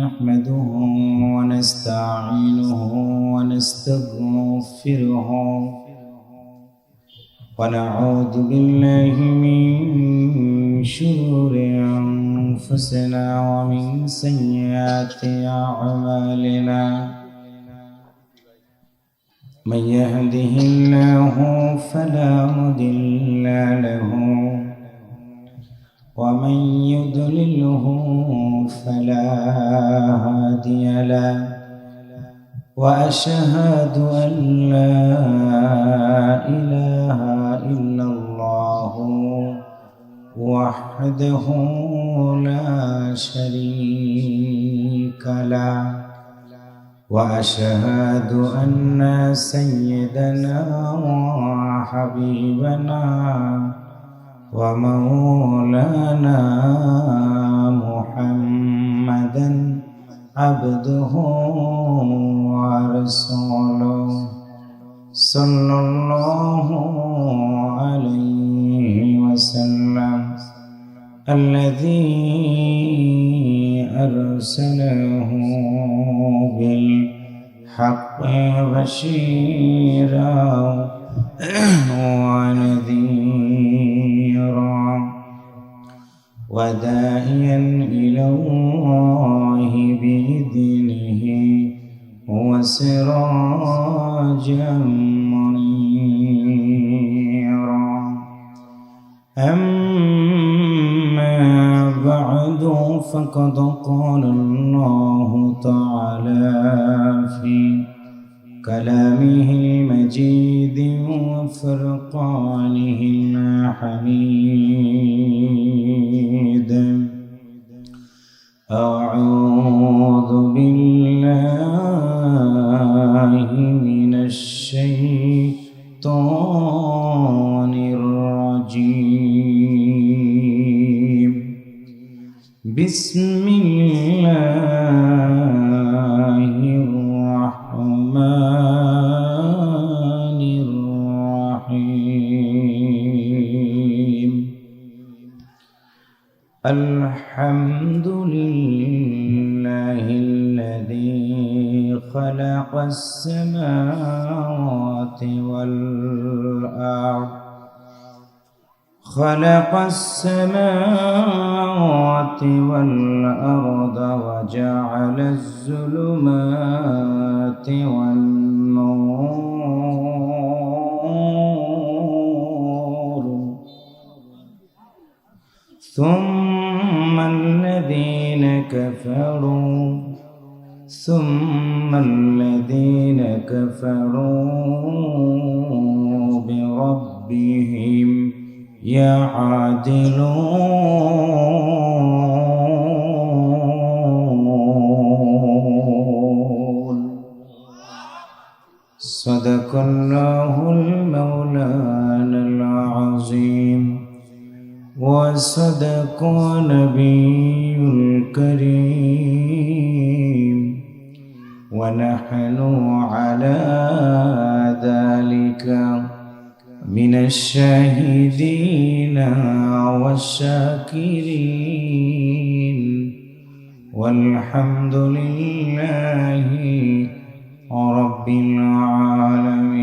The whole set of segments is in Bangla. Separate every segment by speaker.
Speaker 1: نحمده ونستعينه ونستغفره ونعوذ بالله من شرور أنفسنا ومن سيئات أعمالنا من يهده الله فلا مضل له ومن يضلله فلا هادي له وأشهد أن لا إله إلا الله وحده لا شريك له وأشهد أن سيدنا وحبيبنا ومولانا محمدا عبده ورسوله صلى الله عليه وسلم الذي أرسله بالحق بشيرا ونذيرا وداعيا إلى الله بإذنه وسراجا منيرا أما بعد فقد قال الله تعالى في كلامه المجيد وفرقانه الحميد أعوذ بالله من الشيطان الرجيم بسم الله الرحمن الرحيم الحمد لله الذي خلق السماوات والأرض وجعل الظلمات والنور ثم الذين كفروا بربهم يعدلون صدق الله المولانا العظيم وصدق نبي الكريم ونحن على ذلك من الشاهدين والشاكرين والحمد لله رب العالمين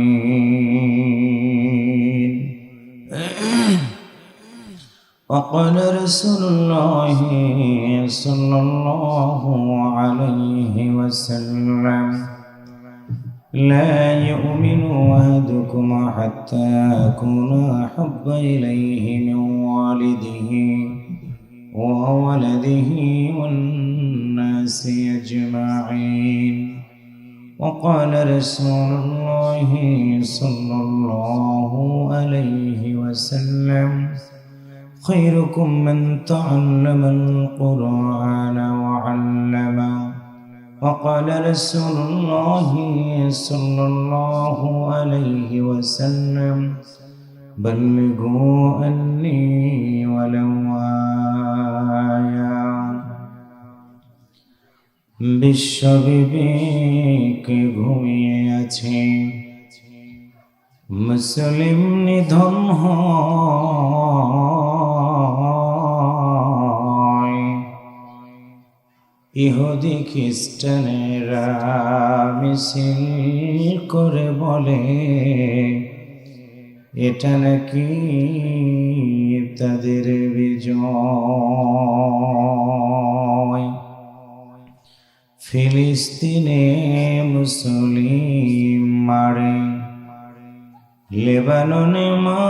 Speaker 1: وقال رسول الله صلى الله عليه وسلم لا يؤمن أحدكم حتى أكون أحب إليه من والده وولده والناس أجمعين وقال رسول الله صلى الله عليه وسلم خيركم من تعلم القرآن وعلمه وقال رسول الله صلى الله عليه وسلم بلغوا عني ولو آية বিশ্ববিবেকে ঘুমিয়ে আছে মুসলিম নিধন হয় ইহুদি খ্রিস্টানেরা মিছিল করে বলে এটা নাকি তাদের বিজয়। ফিলিস্তিনে মুসলিম মারে, লেবাননে মায়,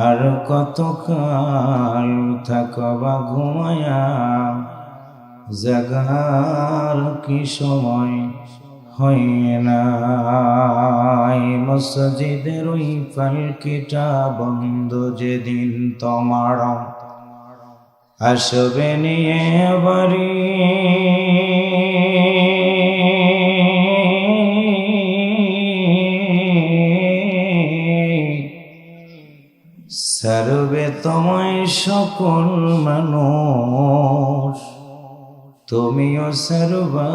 Speaker 1: আর কতকাল থাকবা ঘুমায়া, জাগার কি সময় হয় না। মসজিদের ওই পালকিটা বন্ধ যেদিন তোমার আসবে নিয়ে বাড়ি, সারবে তোমায় সকল মানুষ, তুমিও সারবা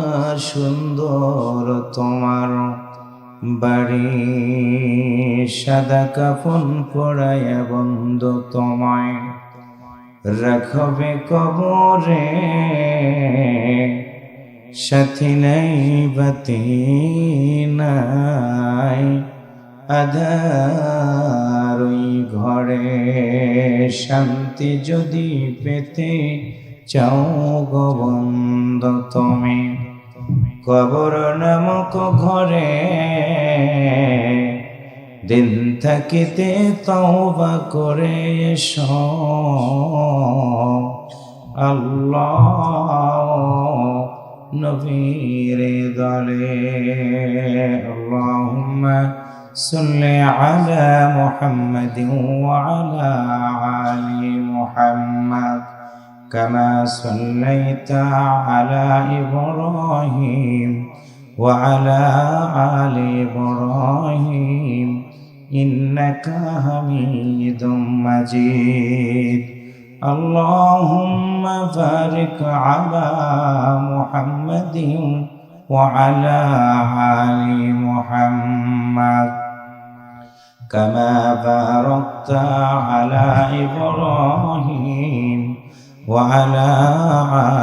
Speaker 1: সুন্দর তোমার বাড়ি। সাদা কাফন পরায়া বন্ধ তোমায় রাখবে কবরে, সাথী নাই বাতি নাই আধার ওই ঘরে। শান্তি যদি পেতে চাও গো বন্ধ তুমি, কবর নামক ঘরে দিন থাকিতে তওবা করে এসো। আল্লাহ নবীর দলে। আল্লাহুম্মা সাল্লি আলা মুহাম্মাদিন ওয়া আলা আলি মুহাম্মাদ কামা সাল্লাইতা আলা ইব্রাহিম ওয়া আলা আলি ইব্রাহিম ইন্নাকা হামিদুম মাজিদ। আল্লাহুম্মা বারিক আলা মুহাম্মাদিন ওয়া আলা আলি মুহাম্মাদ কামা বারাকতা আলা ইব্রাহিম ওয়া আলা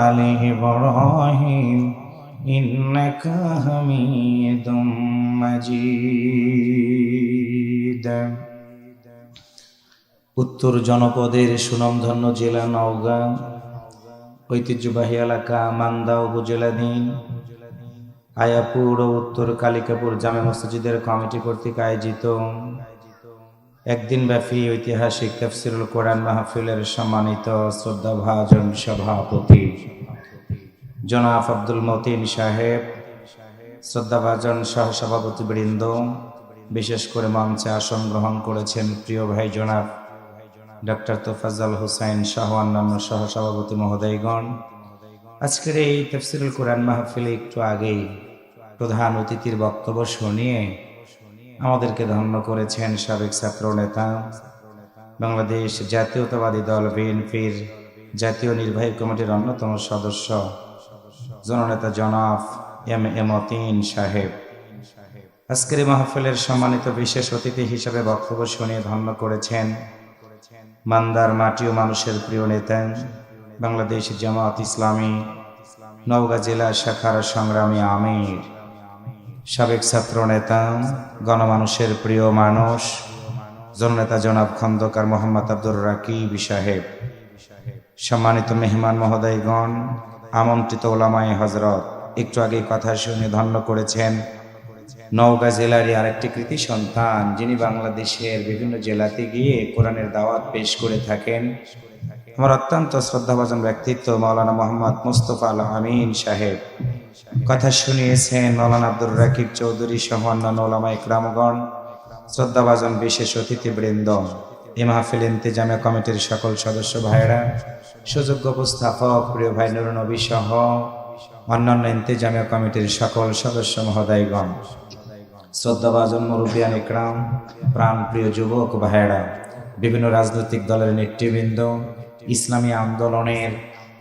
Speaker 1: আলি ইব্রাহিম ইন্নাকা হামিদুম মাজিদ। উত্তর জনপদের সুনামধন্য জেলা নওগাঁ, ঐতিহ্যবাহী এলাকা মান্দা উপজেলাধীন আয়াপুর ও উত্তর কালিকাপুর জামে মসজিদের কমিটি কর্তৃক আয়োজিত একদিনব্যাপী ঐতিহাসিক তাফসীরুল কোরআন মাহফিলের সম্মানিত শ্রদ্ধাভাজন সভাপতি জনাব আব্দুল মতিন সাহেব, শ্রদ্ধাভাজন সহসভাপতি বৃন্দ, বিশেষ করে মঞ্চে আসন গ্রহণ করেছেন প্রিয় ভাই জনাব ডক্টর তোফাজ্জল হোসেন সহ অন্যান্য সহসভাপতি মহোদয়গণ। আজকের এই তাফসীরুল কোরআন মাহফিলে একটু আগেই প্রধান অতিথির বক্তব্য শুনিয়ে আমাদেরকে ধন্য করেছেন সাবেক ছাত্র নেতা, বাংলাদেশ জাতীয়তাবাদী দল বিএনপির জাতীয় নির্বাহী কমিটির অন্যতম সদস্য জননেতা জনাব এম এ মতিন সাহেব। আজকের এই মাহফিলের সম্মানিত বিশেষ অতিথি হিসেবে বক্তব্য শুনিয়ে ধন্য করেছেন মান্দার মাটি ও মানুষের প্রিয় নেতা, বাংলাদেশ জামাত ইসলামী নওগাঁ জেলা শাখার সংগ্রামী আমির, সাবেক ছাত্র নেতা, গণমানুষের প্রিয় মানুষ, জননেতা জনাব খন্দকার মোহাম্মদ আব্দুর রাকিব সাহেব, সম্মানিত মেহমান মহোদয়গণ, আমন্ত্রিত ওলামায়ে হযরত। একটু আগে কথা শুনে ধন্য করেছেন নওগাঁ জেলারই আরেকটি কৃতি সন্তান, যিনি বাংলাদেশের বিভিন্ন জেলাতে গিয়ে কোরআনের দাওয়াত পেশ করে থাকেন, আমার অত্যন্ত শ্রদ্ধাভাজন ব্যক্তিত্ব মাওলানা মোহাম্মদ মুস্তফা আল আমিন সাহেব। কথা শুনিয়েছেন মাওলানা আব্দুর রাকিব চৌধুরী সহ অন্যান্য ওলামা ইকরামগণ, শ্রদ্ধাভাজন বিশেষ অতিথিবৃন্দ, এই মাহফিল ইন্তেজামিয়া কমিটির সকল সদস্য ভাইয়েরা, সুযোগ্য উপস্থাপক প্রিয় ভাই নুরুন নবী সহ অন্যান্য ইন্তেজামিয়া কমিটির সকল সদস্য মহোদয়গণ, শ্রদ্ধাভাজন মুরব্বিয়ান ইকরাম, প্রাণ প্রিয় যুবক ভাইয়েরা, বিভিন্ন রাজনৈতিক দলের নেতৃবৃন্দ, ইসলামী আন্দোলনের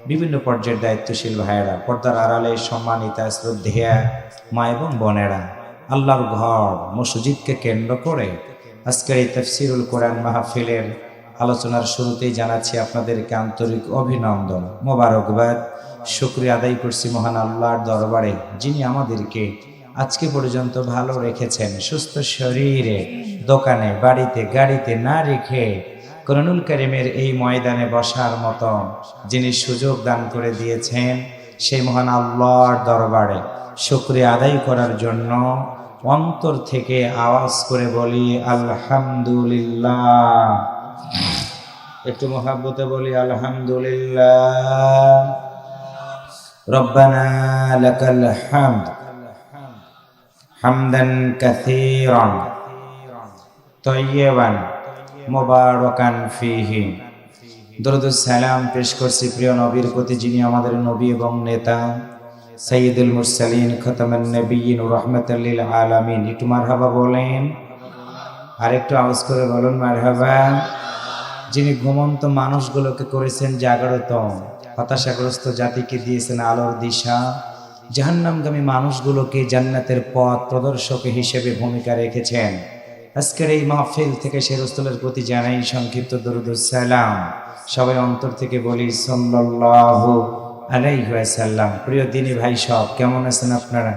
Speaker 1: বিভিন্ন পর্যায়ের দায়িত্বশীল ভাইয়েরা, পর্দার আড়ালে সম্মানিতা শ্রদ্ধেয়া মা এবং বোনেরা, আল্লাহর ঘর মসজিদকে কেন্দ্র করে আজকের এই তাফসীরুল কোরআন মাহফিলের আলোচনার শুরুতেই জানাচ্ছি আপনাদেরকে আন্তরিক অভিনন্দন, মোবারকবাদ। শুকরিয়া আদায় করছি মহান আল্লাহর দরবারে, যিনি আমাদেরকে আজকে পর্যন্ত ভালো রেখেছেন, সুস্থ শরীরে দোকানে বাড়িতে গাড়িতে না রেখে কোরআনুল কারীমের এই ময়দানে বসার মতো যিনি সুযোগ দান করে দিয়েছেন, সেই মহান আল্লাহর দরবারে শুকরিয়া আদায় করার জন্য অন্তর থেকে আওয়াজ করে বলি আলহামদুলিল্লাহ। একটু মহাব্বতে বলি আলহামদুলিল্লাহ। রব্বানা লাকাল হামদ হামদান কাসীরান তাইয়্যিবান মুবারাকান ফীহি। দরুদ ও সালাম পেশ করছি প্রিয় নবীর প্রতি, যিনি আমাদের নবী এবং নেতা, সাইয়্যিদুল মুরসালিন, খাতামুন নবিয়্যিন ও রাহমাতাল লিল আলামিন। একটু মারহাবা বলেন, আর একটু আওয়াজ করে বলুন মারহাবা। যিনি ঘুমন্ত মানুষগুলোকে করেছেন জাগ্রত, হতাশাগ্রস্ত জাতিকে দিয়েছেন আলোর দিশা, জাহান্নামগামী মানুষগুলোকে জান্নাতের পথ প্রদর্শক হিসেবে ভূমিকা রেখেছেন। আজকের এই মাহফিল থেকে সে রাসূলের প্রতি জানাই সংক্ষিপ্ত দরুদ ও সালাম। সবাই অন্তর থেকে বলি সাল্লাল্লাহু আলাইহি ওয়াসাল্লাম। প্রিয় দিনী ভাই সব কেমন আছেন আপনারা?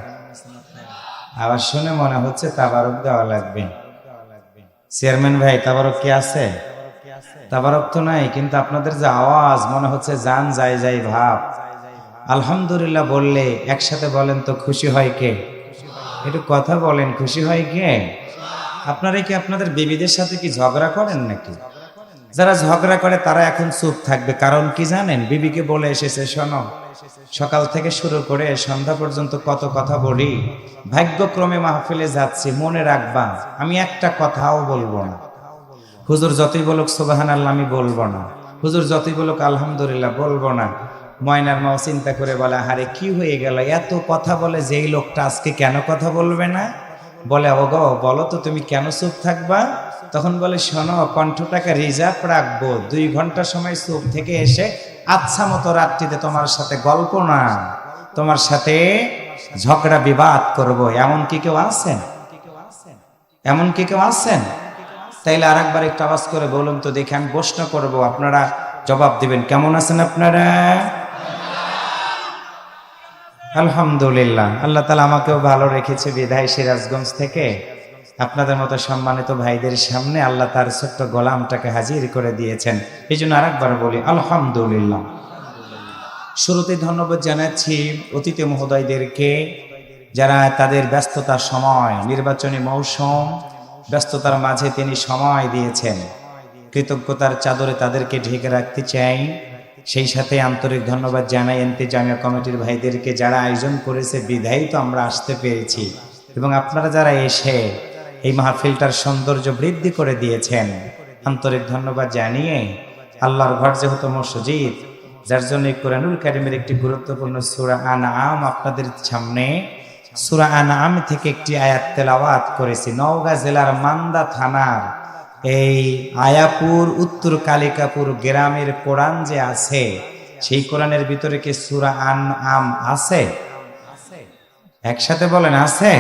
Speaker 1: আওয়াজ শুনে মনে হচ্ছে তাবারক দেওয়া লাগবে। চেয়ারম্যান ভাই, তাবারক কি আছে? তাবারক তো নাই, কিন্তু আপনাদের যে আওয়াজ মনে হচ্ছে জান যাই যাই ভাব। আলহামদুলিল্লাহ বললে একসাথে বলেন তো খুশি হয় কে? একটু কথা বলেন, খুশি হয় কে? আপনারা কি আপনাদের বিবিদের সাথে কি ঝগড়া করেন নাকি? যারা ঝগড়া করে তারা এখন চুপ থাকবে, কারণ কি জানেন? বিবিকে বলে এসেছে, শোনো, সকাল থেকে শুরু করে সন্ধ্যা পর্যন্ত কত কথা বলি, ভাগ্যক্রমে মাহফিলে যাচ্ছি, মনে রাখবা আমি একটা কথাও বলবো না। হুজুর যতই বলুক সুবহানাল্লাহ আমি বলবো না, হুজুর যতই বলুক আলহামদুলিল্লাহ বলবো না। ময়নার মাও চিন্তা করে বলে, আরে কি হয়ে গেল, এত কথা বলে যেই লোকটা আজকে কেন কথা বলবে না? বলে, ওগো বলো তো তুমি কেন চুপ থাকবা? তখন বলে, শোনো, কণ্ঠটাকে রিজার্ভ রাখবো, 2 ঘন্টা সময় চুপ থেকে এসে আচ্ছা মতো রাত্রিতে তোমার সাথে গল্প না, তোমার সাথে ঝগড়া বিবাদ করব। এমন কি কেউ আছেন? এমন কি কেউ আছেন? তাইলে আরেকবার একটু আওয়াজ করে বলুন তো দেখি, আমি প্রশ্ন করব, আপনারা জবাব দিবেন। কেমন আছেন আপনারা? আলহামদুলিল্লাহ। আল্লাহ তাআলা আমাকেও ভালো রেখেছে বিধায় সিরাজগঞ্জ থেকে আপনাদের মতো সম্মানিত ভাইদের সামনে আল্লাহ তার ছোট্ট গোলামটাকে হাজির করে দিয়েছেন। এই জন্য আরেকবার বলি আলহামদুলিল্লাহ। শুরুতে ধন্যবাদ জানাচ্ছি অতিথি মহোদয়দেরকে, যারা তাদের ব্যস্ততার সময়, নির্বাচনী মৌসুম, ব্যস্ততার মাঝে তিনি সময় দিয়েছেন। কৃতজ্ঞতার চাদরে তাদেরকে ঢেকে রাখতে চাই। সেই সাথে আন্তরিক ধন্যবাদ জানাই ইন্তেজামিয়া কমিটির ভাইদেরকে, যারা আয়োজন করেছে বিধায়ী তো আমরা আসতে পেরেছি, এবং আপনারা যারা এসে এই মাহফিলটার সৌন্দর্য বৃদ্ধি করে দিয়েছেন, আন্তরিক ধন্যবাদ জানিয়ে আল্লাহর ঘর যেহেতু মসজিদ, যার জন্য কোরআনুল কারীমের একটি গুরুত্বপূর্ণ সূরা আনআম আপনাদের সামনে, সূরা আনআম থেকে একটি আয়াত তেলাওয়াত করেছি। নওগাঁ জেলার মান্দা থানার এই আয়াপুর উত্তর কালিকাপুর গ্রামের কোরআন যে আছে, সেই কোরআনের ভিতরে কি সূরা আনআম আছে? একসাথে বলেন আছে?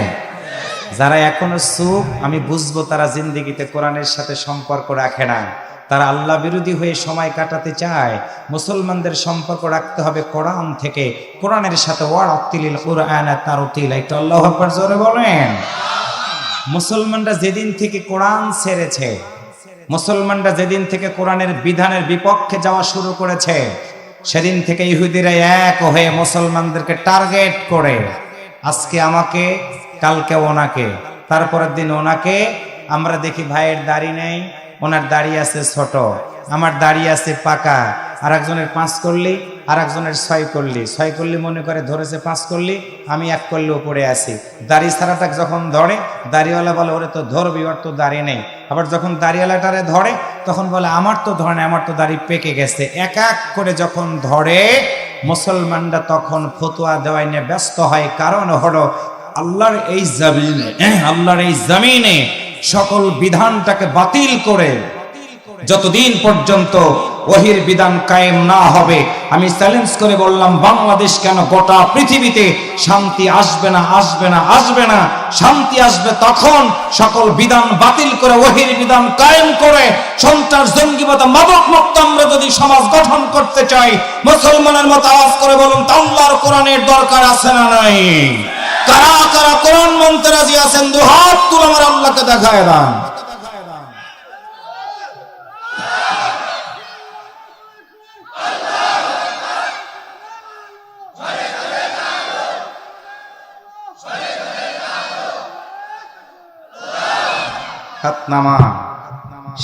Speaker 1: যারা এখনো চুপ, আমি বুঝবো তারা জিন্দেগিতে কোরআনের সাথে সম্পর্ক রাখে না, তারা আল্লাহ বিরোধী হয়ে সময় কাটাতে চায়। মুসলমানদের সম্পর্ক রাখতে হবে কোরআন থেকে, কোরআনের সাথে। ওয়ারাতিলিল কুরআনা তারতিলা। একটু আল্লাহু আকবার জোরে বলেন। মুসলমানরা যেদিন থেকে কোরআন ছেড়েছে, মুসলমানরা যেদিন থেকে কোরআনের বিধানের বিপক্ষে যাওয়া শুরু করেছে, সেদিন থেকে ইহুদিরা এক হয়ে মুসলমানদেরকে টার্গেট করে, আজকে আমাকে, কালকে ওনাকে, তারপরের দিন ওনাকে। আমরা দেখি ভাইয়ের দাড়ি নেই, ওনার দাড়ি আছে ছোট, আমার দাড়ি আছে পাকা। আর একজনের 5 করলি, আর একজনের 6 করলি, 6 করলি মনে করে ধরেছে 5 করলি, আমি 1 করলি উপরে আছি। দাড়ি ছাড়াটা যখন ধরে, দাড়িওয়ালা বলে ওরে তো ধরবি, ওর তো দাড়ি নেই। আবার যখন দাড়িওয়ালাটারে ধরে, তখন বলে আমার তো ধরে না, আমার তো দাড়ি পেকে গেছে। এক এক করে যখন ধরে, মুসলমানরা তখন ফতোয়া দেওয়াই নিয়ে ব্যস্ত হয়। কারণ হলো আল্লাহর এই জমিনে সকল বিধানটাকে বাতিল করে যতদিন পর্যন্ত ওহির বিধান কায়েম না হবে, আমি চ্যালেঞ্জ করে বললাম, বাংলাদেশ কেন গোটা পৃথিবীতে শান্তি আসবে না, আসবে না, আসবে না। শান্তি আসবে তখন সকল বিধান বাতিল করে ওহির বিধান কায়েম করে সন্ত্রাস, জঙ্গিবাদ, মাদক মুক্ত আমরা যদি সমাজ গঠন করতে চাই, মুসলমানের মতো আওয়াজ করে বলুন, আল্লাহর কোরআনের দরকার আছে না নাই? কারা কারা কোরআন মানতে রাজি আছেন? দুহাত তুলে আমার আল্লাহকে দেখায় দেন। হাতনামা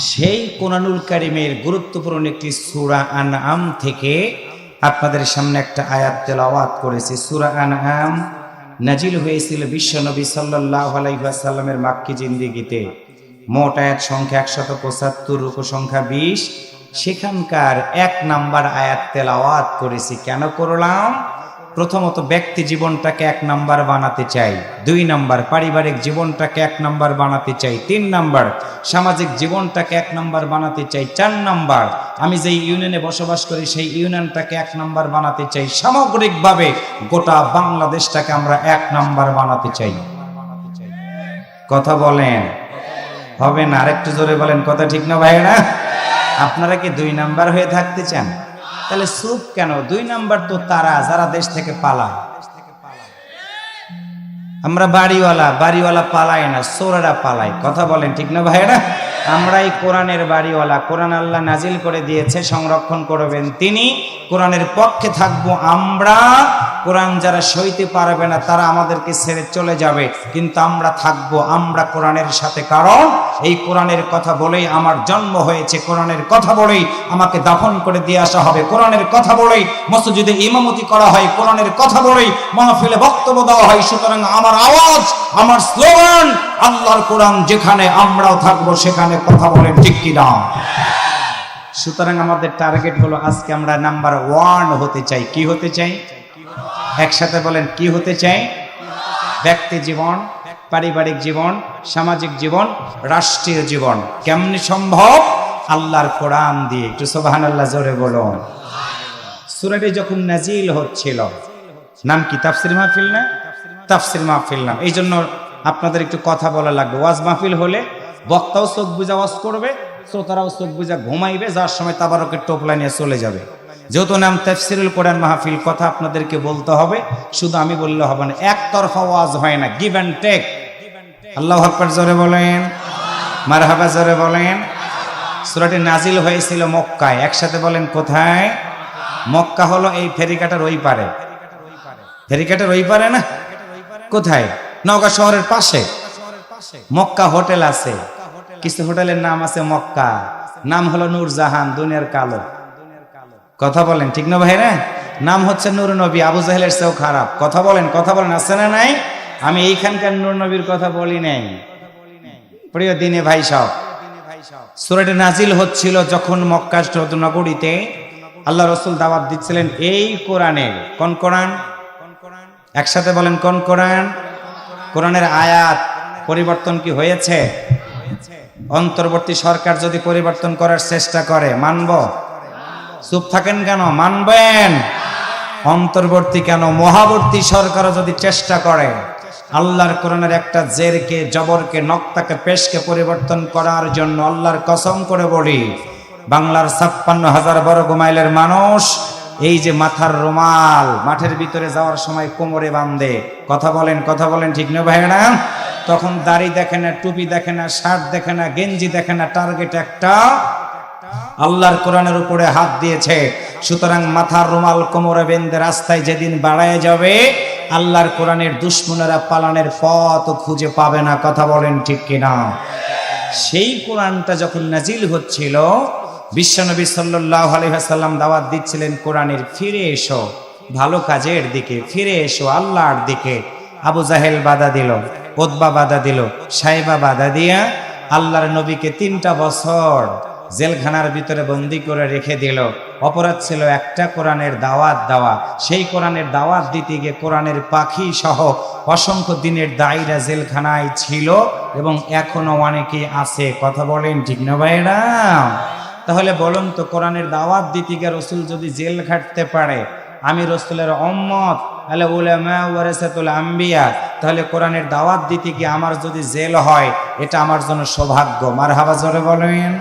Speaker 1: সেই কোরআনুল কারীমের গুরুত্বপূর্ণ একটি সূরা আনআম থেকে আপনাদের সামনে একটা আয়াত তেলাওয়াত করেছি। সূরা আনআম নাজিল হয়েছিল বিশ্বনবী সাল্লাল্লাহু আলাইহি ওয়াসাল্লামের মাক্কি জিন্দেগিতে। মোট আয়াত সংখ্যা 175, রুকু সংখ্যা 20। সেখানকার 1 নাম্বার আয়াত তেলাওয়াত করেছি। কেন করলাম? প্রথমত ব্যক্তি জীবনটাকে 1 নাম্বার বানাতে চাই, 2 নাম্বার পারিবারিক জীবনটাকে 1 নাম্বার বানাতে চাই, 3 নাম্বার সামাজিক জীবনটাকে 1 নাম্বার বানাতে চাই, 4 নাম্বার আমি যেই ইউনিয়নে বসবাস করি সেই ইউনিয়নটাকে 1 নাম্বার বানাতে চাই, সামগ্রিকভাবে গোটা বাংলাদেশটাকে আমরা 1 নাম্বার বানাতে চাই। কথা বলেন, হবে না? আরেকটু জোরে বলেন, কথা ঠিক না ভাইরা? আপনারা কি 2 নাম্বার হয়ে থাকতে চান? তাহলে চুপ কেন? 2 নাম্বার তো তারা যারা দেশ থেকে পালায়। আমরা বাড়িওয়ালা পালাই না, চোরেরা পালায়। কথা বলেন ঠিক না ভাইরা? আমরাই কোরআনের বাড়িওয়ালা। কোরআন আল্লাহ নাজিল করে দিয়েছে, সংরক্ষণ করবেন তিনি, কোরআনের পক্ষে থাকবো আমরা। কোরআন যারা সইতে পারবে না তারা আমাদেরকে ছেড়ে চলে যাবে, কিন্তু আমরা থাকবো, আমরা কোরআনের সাথে। কারণ এই কোরআনের কথা বলেই আমার জন্ম হয়েছে, কোরআনের কথা বলেই আমাকে দাফন করে দিয়ে আসা হবে, কোরআনের কথা বলেই মসজিদে ইমামতি করা হয়, কোরআনের কথা বলেই মাহফিলে বক্তব্য দেওয়া হয়। সুতরাং আমার আওয়াজ, আমার স্লোগান আল্লাহর কোরআন যেখানে, আমরাও থাকবো সেখানে। কথা বলেন ঠিক কি না? সুতরাং আমাদের টার্গেট হলো আজকে আমরা নাম্বার 1 হতে চাই। কি হতে চাই? একসাথে বলেন, কি হতে চাই? ব্যক্তি জীবন, পারিবারিক জীবন, সামাজিক জীবন, রাষ্ট্রীয় জীবন। কেমনি সম্ভব? আল্লাহর কোরআন দিয়ে। একটু সুবহানাল্লাহ জোরে বলুন। সূরাটি যখন নাজিল হচ্ছিল, নাম কি? তাফসীর মাহফিল না? তাফসীর মাহফিল নাম। এই জন্য আপনাদের একটু কথা বলা লাগবে। ওয়াজ মাহফিল হলে বক্তাও চোখ বুজা ওয়াজ করবে, শ্রোতারাও চোখ বুজা ঘুমাইবে, যার সময় তাবারকের টোপলা নিয়ে চলে যাবে। যেহেতু নাম তাফসীরুল কোরআন মাহফিল, কথা আপনাদেরকে বলতে হবে, শুধু আমি বললে হবে না। একতরফা ওয়াজ হয় না, গিভ অ্যান্ড টেক। আল্লাহু আকবার জোরে বলেন, মারহাবা জোরে বলেন। সূরাটি নাজিল হয়েছিল মক্কায়। একসাথে বলেন, কোথায়? মক্কা হলো এই ফেরিঘাটের ওই পারে। ফেরিঘাটের ওই পারে না? কোথায়? নওগাঁ শহরের পাশে মক্কা হোটেল আছে। কিছু হোটেলের নাম আছে মক্কা, নাম হলো নূরজাহান, দুনিয়ার কালো। কথা বলেন ঠিক না ভাইরা? নাম হচ্ছে নূর নবী, আবু জাহেলের চেয়েও খারাপ। কথা বলেন, কথা বলেন, আছে না নাই? আমি এইখানকার নূর নবীর কথা বলি নাই, প্রিয় দিনে ভাই সব। সূরাটি নাজিল হচ্ছিল যখন মক্কা নগরীতে আল্লাহ রাসূল দাওয়াত দিচ্ছিলেন এই কোরআনের। কোন কোরআন? একসাথে বলেন, কোন কোরআন? কোরআনের আয়াত পরিবর্তন কি হয়েছে? অন্তর্বর্তী সরকার যদি পরিবর্তন করার চেষ্টা করে, মানব? চুপ থাকেন কেন? মানবেন। অন্তর্বর্তী কেন, মহাবর্তী সরকারও যদি চেষ্টা করে আল্লাহর কোরআনের একটা জেরকে, জবরকে, নক্তাকে, পেশকে পরিবর্তন করার জন্য, আল্লাহর কসম করে বলি, বাংলার 56,000 বর্গ মাইলের মানুষ এই যে মাথার রুমাল মাঠের ভিতরে যাওয়ার সময় কোমরে বাঁধে। কথা বলেন, কথা বলেন ঠিক না ভাইরা? তখন দাড়ি দেখে না, টুপি দেখে না, শার্ট দেখে না, গেঞ্জি দেখে না, টার্গেট একটা, আল্লাহর কোরআনের উপরে হাত দিয়েছে। সুতরাং মাথার রুমাল কোমরে বেঁধে রাস্তায় যেদিন বাড়ায় যাবে, আল্লাহর কোরআনের দুশমনেরা পালানের পথ খুঁজে পাবে না। কথা বলেন ঠিক কিনা? সেই কোরআনটা যখন নাজিল হচ্ছিল, বিশ্বনবী সাল্লাল্লাহু আলাইহি ওয়াসাল্লাম দাওয়াত দিচ্ছিলেন কোরআনের, ফিরে এসো ভালো কাজের দিকে, ফিরে এসো আল্লাহর দিকে। আবু জাহেল বাধা দিল, উতবা বাধা দিল, সাইবা বাধা দিয়া আল্লাহর নবীকে 3টা বছর জেলখানার ভিতরে বন্দী করে রেখে দিল। অপরাধ ছিল একটা, কোরআনের দাওয়াত দেওয়া। সেই কোরআনের দাওয়াত দিতে গিয়ে কোরআনের পাখি সহ অসংখ্য দিনের দায়ীরা জেলখানায় ছিল এবং এখনো অনেকে আছে। কথা বলেন ঠিক না ভাইরা? তাহলে বলুন তো, কোরআনের দাওয়াত দিতে গিয়ে রসুল যদি জেল খাটতে পারে, আমি রসুলের উম্মত, তাহলে উলামা ওয়ারাসাতুল আম্বিয়া, তাহলে কোরআনের দাওয়াত দিতে গিয়ে আমার যদি জেল হয়, এটা আমার জন্য সৌভাগ্য। মারহাবা জোরে বলেন।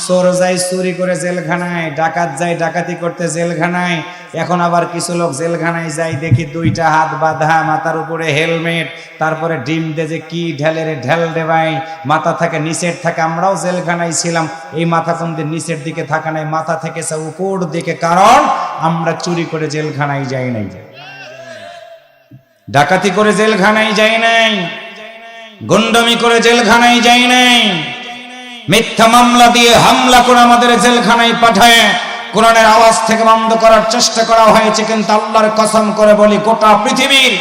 Speaker 1: চোর যায় চুরি করে জেলখানায়, ডাকাত যায় ডাকাতি করতে জেলখানায়, এখন আবার কিছু লোক জেলখানায় যায় দেখি দুইটা হাত বাঁধা, মাথার উপরে হেলমেট, তারপরে ডিম দে যে কি ঢেলে রে ঢেল দেবাই, মাথা থেকে নিচের থাকে। আমরাও জেলখানায় ছিলাম, এই মাথা কোন দিন নিচের দিকে থাকা নাই, মাথা থেকে উপর দিকে, কারণ আমরা চুরি করে জেলখানায় যাই নাই, ডাকাতি করে জেলখানায় যাই নাই, গুন্ডামি করে জেলখানায় যাই নাই, মিথ্যা মামলা দিয়ে হামলা করে আমাদের জেলখানায় পাঠায় কোরআনের আওয়াজ থেকে বন্ধ করার চেষ্টা করা হয়েছে। কিন্তু আল্লাহর কসম করে বলি, গোটা পৃথিবীর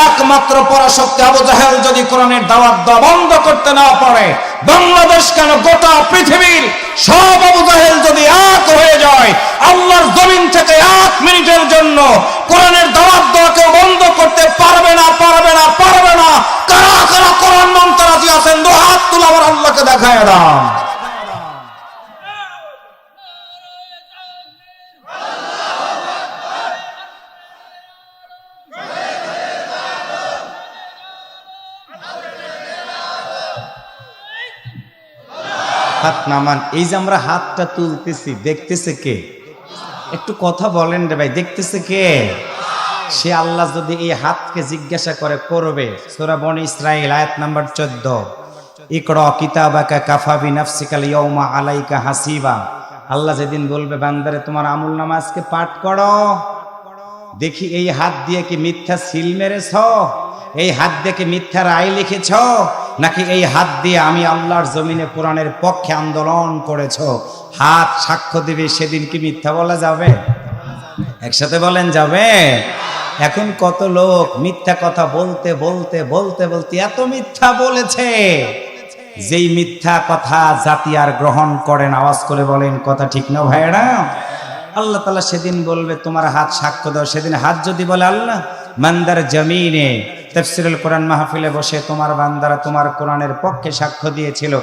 Speaker 1: একমাত্র পরাশক্তি আবু জাহেল যদি কোরআনের দাওয়াত দেওয়া বন্ধ করতে না পারে, বাংলাদেশ কেন গোটা পৃথিবীর সব আবু জাহেল যদি এক হয়ে যায়, আল্লাহর জমিন থেকে 1 মিনিটের জন্য কোরআনের দাওয়াত দেওয়া কেউ বন্ধ করতে পারবে না, পারবে না, পারবে না। কারা কারা কোরআন মানতে রাজি আছেন? দু হাত তুলে আমার আল্লাহকে দেখায় দাও। হাত নামান। এই যে আমরা হাতটা তুলতেছি, দেখতেছে কে? একটু কথা বলেন রে ভাই, দেখতেছে কে? সে আল্লাহ যদি এই হাতকে জিজ্ঞাসা করে, করবে। সূরা বনী ইসরাঈল আয়াত নাম্বার 14, ইকরা কিতাবাকা কাফা বিনাফসিকাল ইয়াউমা আলাইকা হাসিবা। আল্লাহ যেদিন বলবে, বান্দারে তোমার আমলনামা আজকে পাঠ করো, দেখি এই হাত দিয়ে কি মিথ্যা সিল মেরেছ, এই হাত দিয়ে কি মিথ্যা রায় লিখেছ, নাকি এই হাত দিয়ে আমি আল্লাহর জমিনে কোরআনের পক্ষে আন্দোলন করেছ? হাত সাক্ষ্য দিবে, সেদিন কি মিথ্যা বলা যাবে? একসাথে বলেন, যাবে? এখন কত লোক মিথ্যা কথা বলতে বলতে বলতে বলতে এত মিথ্যা বলেছে, যেই মিথ্যা কথা জাতি আর গ্রহণ করেন। আওয়াজ করে বলেন, কথা ঠিক না ভাইরা? আল্লাহ তাআলা সেদিন বলবে, তোমার হাত সাক্ষ্য দাও। সেদিন হাত যদি বলে, আল্লাহ মান্দার জমিনে তাফসীরুল কোরআন মাহফিলে বসে তোমার বান্দারা তোমার কোরআনের পক্ষে সাক্ষ্য দিয়েছিল,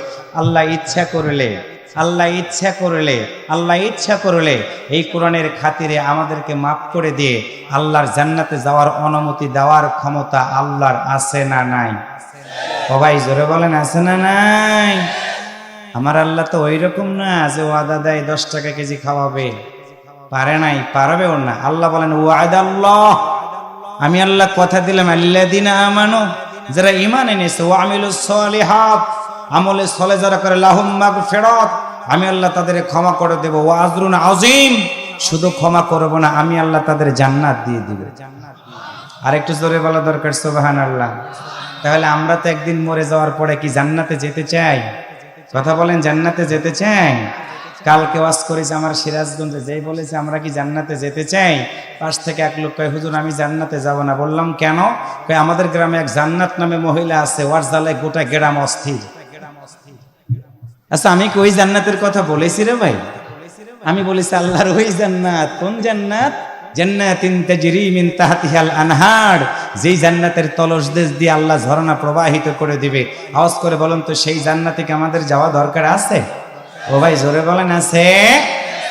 Speaker 1: আল্লাহ ইচ্ছা করলে, আল্লাহ ইচ্ছা করলে, আল্লাহ ইচ্ছা করলে এই কোরআনের খাতিরে আমাদেরকে মাফ করে দিয়ে আল্লাহর জান্নাতে যাওয়ার অনুমতি দেওয়ার ক্ষমতা আল্লাহর আছে না নাই? সবাই জোরে বলেন, আছে না নাই? আমার আল্লাহ তো ওই রকম না যে ওয়াদা দেয় 10 টাকা কেজি খাওয়াবে, পারে নাই, পারবেও না। আল্লাহ বলেন, ওয়াদাল্লাহ, আমি আল্লাহ কথা দিলাম, আল্লাযিনা আমানু, যারা ঈমান এনেছে, ওয়া আমিলুস সলিহাত, আমলে সলে যারা করে, লাহুম মাগফিরাত, আমি আল্লাহ তাদের ক্ষমা করে দেব, ওয়া আজরুন আযীম, শুধু ক্ষমা করব না, আমি আল্লাহ তাদের জান্নাত দিয়ে দিব। আরেকটু জোরে বলা দরকার, সুবহানাল্লাহ। তাহলে আমরা তো একদিন মরে যাওয়ার পরে কি জান্নাতে যেতে চাই? কথা বলেন, জান্নাতে যেতে চাই? কালকে ওয়াজ করেছে আমার সিরাজগঞ্জে, যেই বলেছে আমরা কি জান্নাতে যেতে চাই, পাশ থেকে এক লোক কয়, হুজুর আমি জান্নাতে যাব না। বললাম কেন? কয় আমাদের গ্রামে এক জান্নাত নামে মহিলা আছে, ওয়ার জ্বালায় গোটা গ্রাম অস্থির। আচ্ছা, আমি কি ওই জান্নাতের কথা বলেছি রে ভাই? আমি বলেছি আল্লাহর ওই জান্নাত। কোন জান্নাত? জান্নাতিন তাজরি মিন তাহতিহাল আনহার, যেই জান্নাতের তলদেশ দিয়ে আল্লাহ ঝর্ণা প্রবাহিত করে দিবে। আওয়াজ করে বলুন তো, সেই জান্নাতে কি আমাদের যাওয়া দরকার আছে? ও ভাই জোরে বলেন, আছে?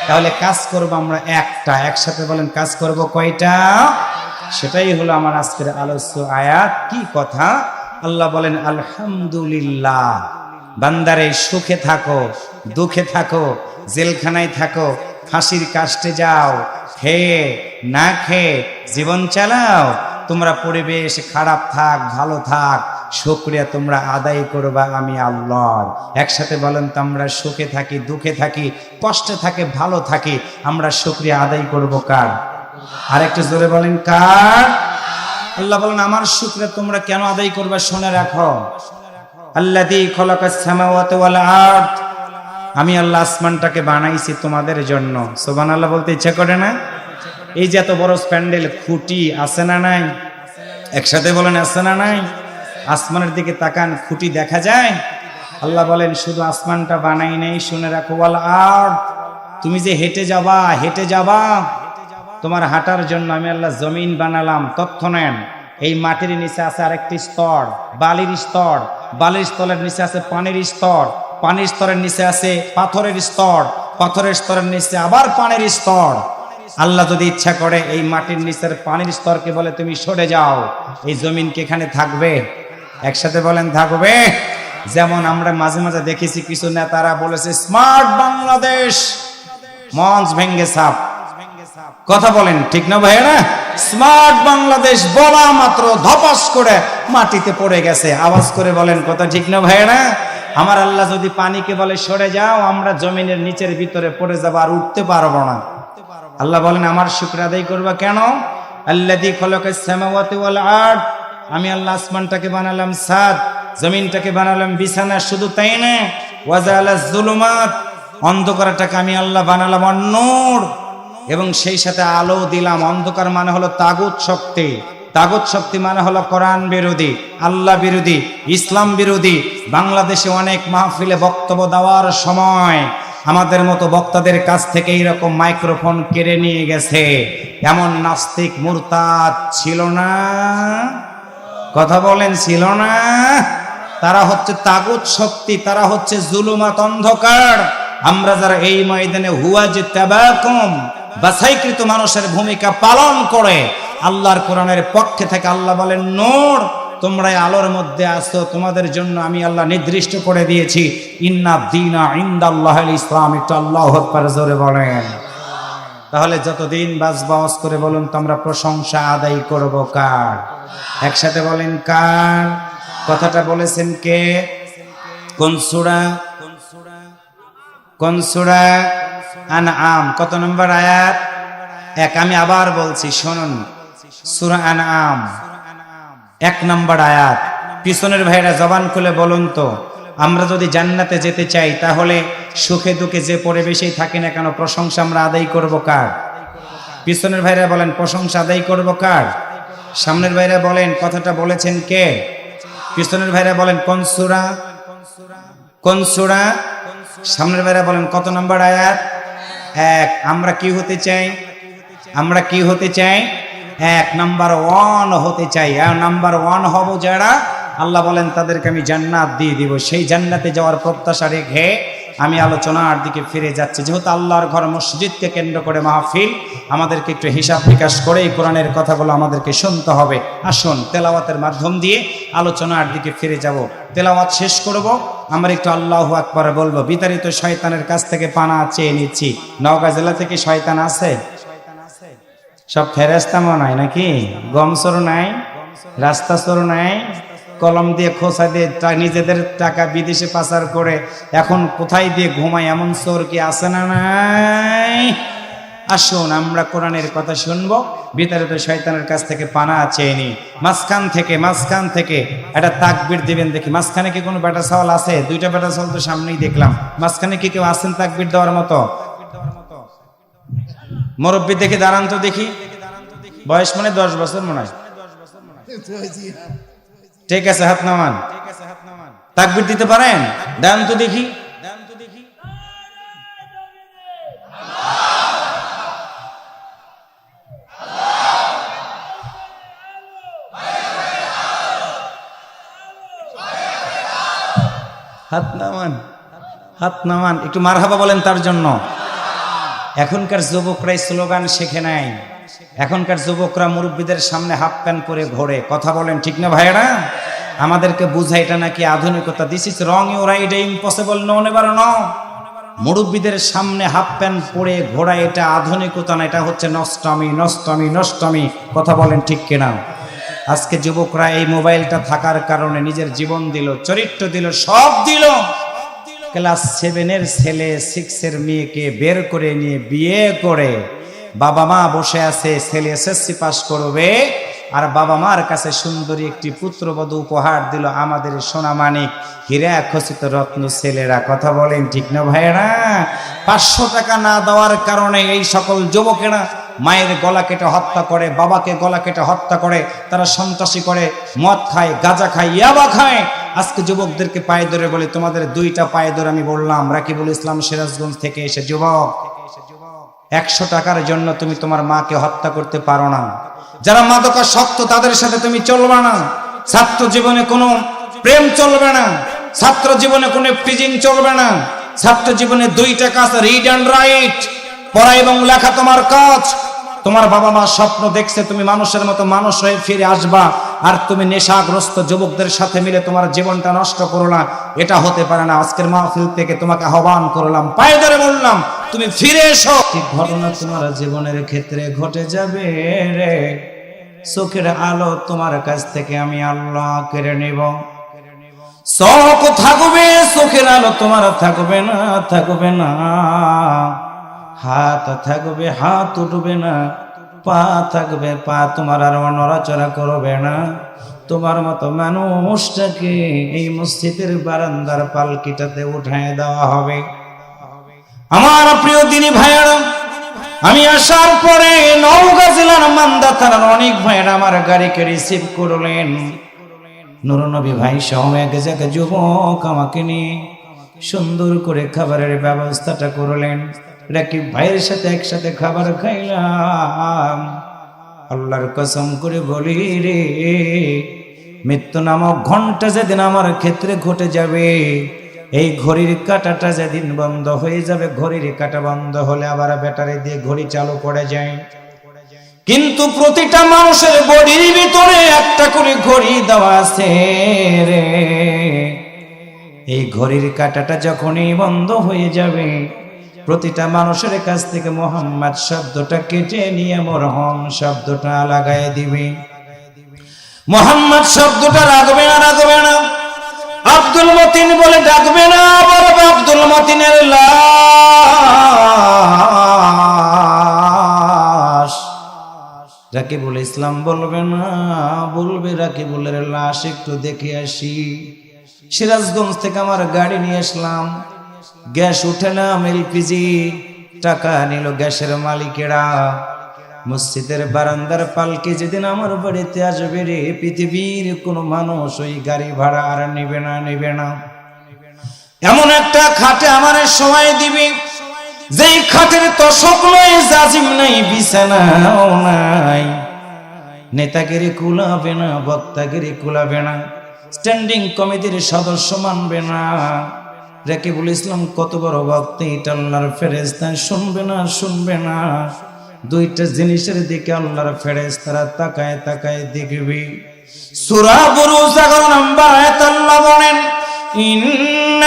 Speaker 1: তাহলে কাজ করব আমরা একটা, একসাথে বলেন, কাজ করব কয়টা? সেটাই হলো আমার আজকের আলোচ্য আয়াত। কি কথা? আল্লাহ বলেন, আলহামদুলিল্লাহ, বান্দারে সুখে থাকো, দুঃখে থাকো, জেলখানায় থাকো, ফাঁসির কাস্টে যাও, খেয়ে না খেয়ে জীবন চালাও, তোমরা পরিবেশ খারাপ থাক ভালো থাক, শুকরিয়া তোমরা আদায় করবা আমি আল্লাহর। একসাথে বলেন তো, আমরা সুখে থাকি, দুঃখে থাকি, কষ্টে থাকি, ভালো থাকি, আমরা শুকরিয়া আদায় করব কার? আরেকটু জোরে বলেন, কার? আল্লাহ বলেন, আমার শুকরিয়া তোমরা কেন আদায় করবা? শুনে রাখো, আল্লাযী খালাকাস সামাওয়াতি ওয়াল আরদ, আমি আল্লাহ আসমানটাকে বানাইছি তোমাদের জন্য। সুবহানাল্লাহ বলতে ইচ্ছা করে না? এই যে এত বড় প্যান্ডেল, খুঁটি আছে না নাই? একসাথে বলেন, আছে না নাই? আসমানের দিকে তাকান, খুঁটি দেখা যায়? আল্লাহ বলেন, শুধু আসমানটা বানাই নাই, শুনে রাখো, ওয়াল আরদ, তুমি যে হেঁটে যাবা, হেঁটে যাবা, তোমার হাঁটার জন্য আমি আল্লাহ জমিন বানালাম। তথ্য নেন, এই মাটির নিচে আছে আরেকটি স্তর, বালির স্তর, বালির স্তরের নিচে আছে পানির স্তর, পানির স্তরের নিচে আছে পাথরের স্তর, পাথরের স্তরের নিচে আবার পানির স্তর। আল্লাহ যদি ইচ্ছা করে এই মাটির নিচের পানির স্তরকে বলে তুমি সরে যাও, এই জমিন কি এখানে থাকবে? একসাথে বলেন থাকবে? যেমন আমরা মাঝে মাঝে দেখেছি কিছু নেতারা বলেছে স্মার্ট বাংলাদেশ, মঞ্চ ভেঙ্গে সাপ। কথা বলেন ঠিক না ভাইয়েরা? স্মার্ট বাংলাদেশ বলা মাত্র ধপাস করে মাটিতে পড়ে গেছে। আওয়াজ করে বলেন কথা ঠিক না ভাইয়েরা? আমার আল্লাহ যদি পানিকে বলে সরে যাও, আমরা জমিনের নিচের ভিতরে পড়ে যাবো, আর উঠতে পারবো না। আল্লাহ বলেন আমার শুকর আদায় করবা কেন? আল্লাযী খালাকাস সামাওয়াতি ওয়াল আরদ, আমি আল্লাহ আসমানটাকে বানালাম ছাদ, জমিনটাকে বানালাম বিছানা। শুধু তাই না, ওয়াজালাজ যুলুমাত, অন্ধকারটাকে আমি আল্লাহ বানালাম নূর, এবং সেই সাথে আলো দিলাম। অন্ধকার মানে হলো তাগুত শক্তি, তাগুত শক্তি মানে হলো কোরআন বিরোধী, আল্লাহ বিরোধী, ইসলাম বিরোধী। বাংলাদেশে অনেক মাহফিলে বক্তব্য দেওয়ার সময় আমাদের মতো বক্তাদের কাছ থেকে এইরকম মাইক্রোফোন কেড়ে নিয়ে গেছে। এমন নাস্তিক মুরতাদ ছিল না? কথা বলেন ছিল না? তারা হচ্ছে তাগুত শক্তি, তারা হচ্ছে জুলুমাত, অন্ধকার। আমরা যারা এই ময়দানে হুয়াজিতাবাকুম, বাছাইকৃত মানুষের ভূমিকা পালন করে আল্লাহর কোরআনের পক্ষে থেকে, আল্লাহ বলেন নূর, তোমরা আলোর মধ্যে আসো, তোমাদের জন্য আমি আল্লাহ নির্দিষ্ট করে দিয়েছি ইন্না দীনা ইনদাল্লাহিল ইসলাম। একটু আল্লাহু আকবার জোরে বলেন। তাহলে যতদিন বাজবাজ করে বলুন তো আমরা প্রশংসা আদায় করব কার? একসাথে বলেন কার? কথাটা বলেছেন কে? কোন সূরা? কোন সূরা? আনআম। কত নম্বর আয়াত? 1। আমি আবার বলছি শুনুন, সূরা আনআম 1 নম্বর আয়াত। পিছনের ভাইরা জবান খুলে বলুন তো, আমরা যদি জান্নাতে যেতে চাই তাহলে সুখে দুঃখে যে পরিবেশেই থাকি না কেন প্রশংসা আমরা আদায় করব কার? পিছনের ভাইরা বলেন প্রশংসা আদায় করব কার? সামনের ভাইরা বলেন কথাটা বলেছেন কে? পিছনের ভাইরা বলেন কোন সূরা? কোন সূরা? সামনের ভাইরা বলেন কত নম্বর আয়াত? 1। আমরা কি হতে চাই? আমরা কি হতে চাই? 1 নাম্বার 1 হতে চাই। আর নাম্বার 1 হব যারা, আল্লাহ বলেন তাদেরকে আমি জান্নাত দিয়ে দিব। সেই জান্নাতে যাওয়ার প্রত্যাশা রেখে আমি আলোচনার দিকে ফিরে যাচ্ছি। যেহেতু আল্লাহর ঘর মসজিদকে কেন্দ্র করে মাহফিল, আমাদেরকে একটু হিসাব বিকাশ করে এই কোরআনের কথাগুলো আমাদেরকে শুনতে হবে। আসুন তেলাওয়াতের মাধ্যম দিয়ে আলোচনার দিকে ফিরে যাব। তেলাওয়াত শেষ করব, আমরা একটু আল্লাহু আকবার বলবো। বিতাড়িত শয়তানের কাছ থেকে পানা চেয়ে নিচ্ছি। নওগাঁ জেলা থেকে শয়তান আছে? সব ফেরেশতা মনে হয় নাকি? গম চোর নাই, রাস্তা চোর নাই, কলম দিয়ে খোঁচা দিয়ে নিজেদের টাকা বিদেশে পাচার করে এখন কোথায় দিয়ে ঘুমায় এমন চোর কি আছে না নাই? আসুন আমরা কোরআনের কথা শুনবো, বিতাড়িত শয়তানের কাছ থেকে পানা চেয়ে নি। মাঝখান থেকে একটা তাকবীর দিবেন দেখি। মাঝখানে কি কোনো বেটা ছাওয়াল আছে? 2টা বেটা ছাওয়াল তো সামনেই দেখলাম। মাঝখানে কি কেউ আছেন তাকবীর দেওয়ার মতো? মুরব্বী দেখে দাঁড়ান তো দেখি। বয়স মানে 10 বছর মনে হয়। ঠিক আছে, হাত নামান। তাকবীর দিতে পারেন? দেন তো দেখি। হাত নামান, হাত নামান। একটু মারহাবা বলেন তার জন্য। এখনকার যুবকরা স্লোগান শেখে নাই। এখনকার যুবকরা মুরব্বীদের সামনে হাফ প্যান্ট পরে ঘোরে। কথা বলেন ঠিক না ভাইয়েরা? আমাদেরকে বুঝায় এটা নাকি আধুনিকতা। This is wrong you right, impossible, no never no. মুরব্বীদের সামনে হাফ প্যান্ট পরে ঘোরা এটা আধুনিকতা না, এটা হচ্ছে নষ্টমী, নষ্টমী, নষ্টমী। কথা বলেন ঠিক কিনা? আজকে যুবকরা এই মোবাইলটা থাকার কারণে নিজের জীবন দিল, চরিত্র দিল, সব দিল। ক্লাস 7-এর ছেলে 6-এর মেয়েকে বের করে নিয়ে বিয়ে করে বাবা মা বসে আছে। ছেলে এসএসসি পাস করবে আর বাবা মার কাছে সুন্দরী একটি পুত্রবধূ উপহার দিল। আমাদের সোনামানিক হীরা খচিত রত্ন ছেলেরা। কথা বলেন ঠিক না ভাইয়েরা? 500 টাকা না দেওয়ার কারণে এই সকল যুবকেরা মায়ের গলা কেটে হত্যা করে, বাবাকে গলা কেটে হত্যা করে। তারা সন্ত্রাসী করে, মদ খায়, গাঁজা খায়, ইয়াবা খায়। আজকে যুবকদেরকে পায়ে ধরে বলে, তোমাদের 2টা পায়ে ধরে আমি বললাম, রাকিবুল ইসলাম সিরাজগঞ্জ থেকে এসে, যুবক 100 টাকার জন্য তুমি তোমার মাকে হত্যা করতে পারো না। যারা মাদকাসক্ত তাদের সাথে তুমি চলবে না। ছাত্র জীবনে কোনো প্রেম চলবে না, ছাত্র জীবনে কোনো প্রিজিং চলবে না। ছাত্র জীবনে দুইটা কাজ, রিড অ্যান্ড রাইট, পড়া এবং লেখা তোমার কাজ। তোমার বাবা মা স্বপ্ন দেখছে তুমি মানুষের মতো মানুষ হয়ে ফিরে আসবা, আর তুমি নেশাগ্রস্ত যুবকদের সাথে মিলে তোমার জীবনটা নষ্ট করো না, এটা হতে পারে না। আজকের মাহফিল থেকে তোমাকে আহ্বান করলাম, পায়ে ধরে বললাম, তুমি ফিরে এসো। ঠিক ঘটনা তোমার জীবনের ক্ষেত্রে ঘটে যাবে রে, চোখের আলো তোমার কাছ থেকে আমি আল্লাহ কেড়ে নেব। চোখ থাকবে, চোখের আলো তোমার থাকবে না, থাকবে না। হাত থাকবে, হাত উঠবে না। পা থাকবে, পা তোমার আর নড়াচড়া করবে না। তোমার মতো মানুষটাকে এই মসজিদের বারান্দার পালকিটাতে উঠায় দেওয়া হবে। আমার প্রিয় দিনী ভাইয়েরা, আমি আসার পরে নওগাঁ জেলার মান্দা থানার অনেক ভাইয়েরা আমার গাড়িকে রিসিভ করলেন। নুরনবী ভাই সহ এক জায়গায় যুবক আমাকে নিয়ে সুন্দর করে খাবারের ব্যবস্থাটা করলেন। রাকিব ভাইয়ের সাথে একসাথে খাবার খাইলাম। আল্লাহর কসম করে বলি রে, মৃত্যু নামক ঘন্টা যেদিন আমার ক্ষেত্রে ঘটে যাবে, এই ঘড়ির কাঁটাটা যেদিন বন্ধ হয়ে যাবে, ঘড়ির কাঁটা বন্ধ হলে আবার ব্যাটারি দিয়ে ঘড়ি চালু করে যায়, কিন্তু প্রতিটা মানুষের বডির ভিতরে একটা করে ঘড়ি দেওয়া আছে রে। এই ঘড়ির কাঁটাটা যখনই বন্ধ হয়ে যাবে, প্রতিটা মানুষের কাছ থেকে মোহাম্মদ শব্দটা কেটে নিয়ে মরহম শব্দটা লাগায় দিবে। মোহাম্মদ শব্দটা রাখবে না, রাখবে না। আব্দুল মতিন বলে ডাকবে না, বলবে আব্দুল মতিনের লাশ। রাকিবুল ইসলাম বলবে না, বলবে রাকিবুলের লাশ একটু দেখে আসি। সিরাজগঞ্জ থেকে আমার গাড়ি নিয়ে আসলাম, গ্যাস উঠালাম, এলপিজি, টাকা নিল গ্যাসের মালিকেরা। মসজিদের বারান্দার পালকি যেদিন আমার বাড়িতে আসবে রে, পৃথিবীর কোনো মানুষ ওই গাড়ি ভাড়া আর নিবে না, নিবে না। এমন একটা খাটে আমার সময় দিবি, যেই খাটের তোষক নয়, জাজিম নাই, বিছানাও নাই। নেতাগিরি কুলাবে না, বক্তাগিরি কুলাবে না, স্ট্যান্ডিং কমিটির সদস্য মানবে না। রাকিবুল ইসলাম কত বড় ভক্তি, এটা আল্লাহর ফেরেশতা শুনবে না, শুনবে না। দুইটা জিনিসের দিকে আল্লাহর ফেরেশতারা তাকায় তাকায় দেখবে। সূরা বুরুজ 11 নম্বর আয়াত আল্লাহ বলেন,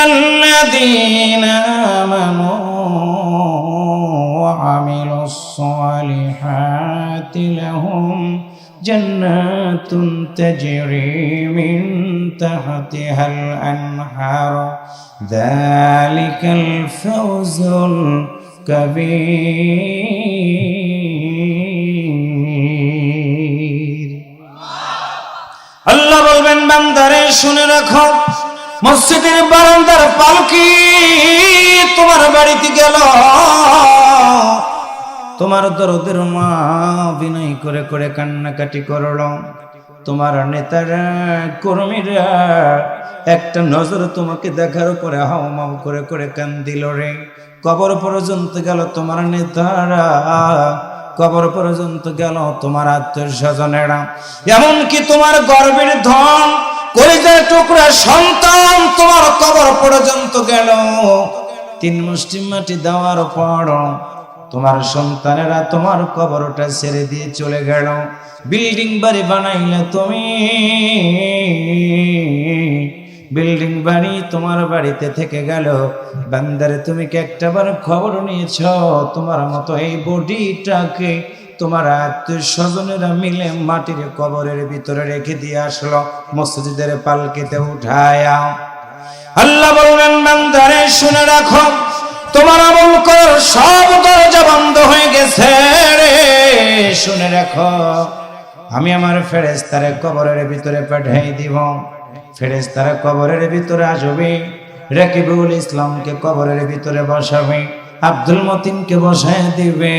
Speaker 1: ইন্নাল্লাযীনা আমানু ওয়া আমিলুস সালিহাতি লাহুম জান্নাতুন তাজরি মিন তাহতিহাল আনহার যালিকাল ফাওজুল কাবীর। আল্লাহ বলবেন, বান্দারে শুনে রাখো, মসজিদের বারান্দার পালকি তোমার বাড়িতে গেল, তোমার দরদের মা বিনয় করে করে কান্নাকাটি করল, তোমার নেতারা কর্মীরা একটা নজর তোমাকে দেখার পরে হাওমাও করে করে কান্দিল রে। কবর পর্যন্ত গেল তোমার নেতারা, কবর পর্যন্ত গেল তোমার আত্মীয় স্বজনেরা, এমনকি তোমার গর্বের ধন, কলিজার টুকরা সন্তান তোমার কবর পর্যন্ত গেল। 3 মুষ্টি মাটি দেওয়ার পর তোমার সন্তানেরা তোমার কবরটা ছেড়ে দিয়ে চলে গেল। বিল্ডিং বাড়ি বানাইলে তুমি, বিল্ডিং বাড়ি তোমার বাড়িতে থেকে গেল। বান্দারে, তুমি কি একটাবার খবর নিয়েছ তোমার মতো এই বডিটাকে তোমার আত্মীয় স্বজনেরা মিলে মাটির কবরের ভিতরে রেখে দিয়ে আসলো, মসজিদের পালকিতে উঠায়া। আল্লাহ বলবেন, বান্দারে শুনে রাখো, তোমার আমল করার সব দরজা বন্ধ হয়ে গেছে রে। শুনে রাখো, আমি আমার ফেরেশতারে কবরের ভিতরে পাঠিয়ে দিব। ফেরেশতারা কবরের ভিতরে আসবে, রাকিবুল ইসলামকে কবরের ভিতরে বসাবে, আব্দুল মতিনকে বসায় দিবে।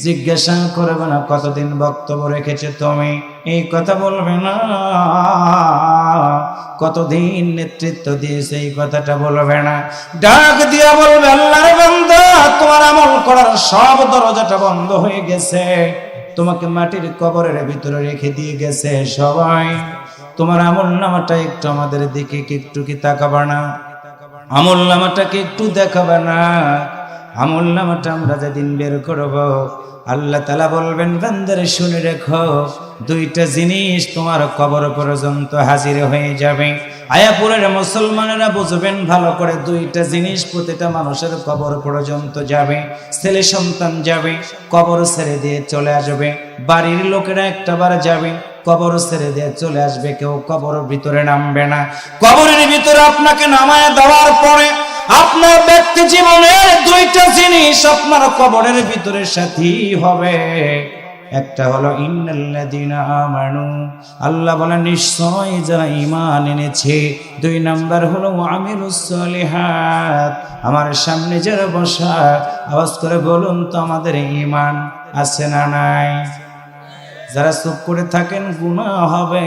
Speaker 1: জিজ্ঞাসা করবে না কতদিন বক্তব্য রেখেছে তুমি, এই কথা বলবে না। কতদিন নেতৃত্ব দিয়েছে, এই কথাটা বলবে না। ডাক দিয়া বলবে, আল্লাহর বান্দা, তোমার আমল করার সব দরজাটা বন্ধ হয়ে গেছে, তোমাকে মাটির কবরের ভিতরে রেখে দিয়ে গেছে সবাই। তোমার আমল নামাটা একটু আমাদের দিকে একটু কি তাকাবা না? আমলনামাটাকে একটু দেখাবে না? আমলনামাটা আমরা যেদিন বের করব, আল্লাহ তাআলা বলবেন, বান্দারে শুনে রেখো, দুইটা জিনিস তোমার কবর পর্যন্ত হাজির হয়ে যাবে। আয়াপুরের মুসলমানেরা বুঝবেন ভালো করে, দুইটা জিনিস প্রতিটা মানুষের কবর পর্যন্ত যাবে। ছেলে সন্তান যাবে, কবর ছেড়ে দিয়ে চলে আসবে। বাড়ির লোকেরা একটাবার যাবে, কবর ছেড়ে দিয়ে চলে আসবে, কেউ কবরের ভিতরে নামবে না। কবরের ভিতরে আপনাকে নামায় দেওয়ার পরে আপনার ব্যক্তি জীবনের দুইটা জিনিস আপনার কবরের ভিতরে সাথী হবে। একটা হলো ইন্নাল্লাযীনা আমানু, আল্লাহ বলেন নিশ্চয় যারা ঈমান এনেছে। দুই নাম্বার হলো ওয়ামিলুস সলিহাত, আমার সামনে যারা বসা, আওয়াজ করে বলুন তো আমাদের ঈমান আছে না নাই? যারা চুপ করে থাকেন গুনাহ হবে,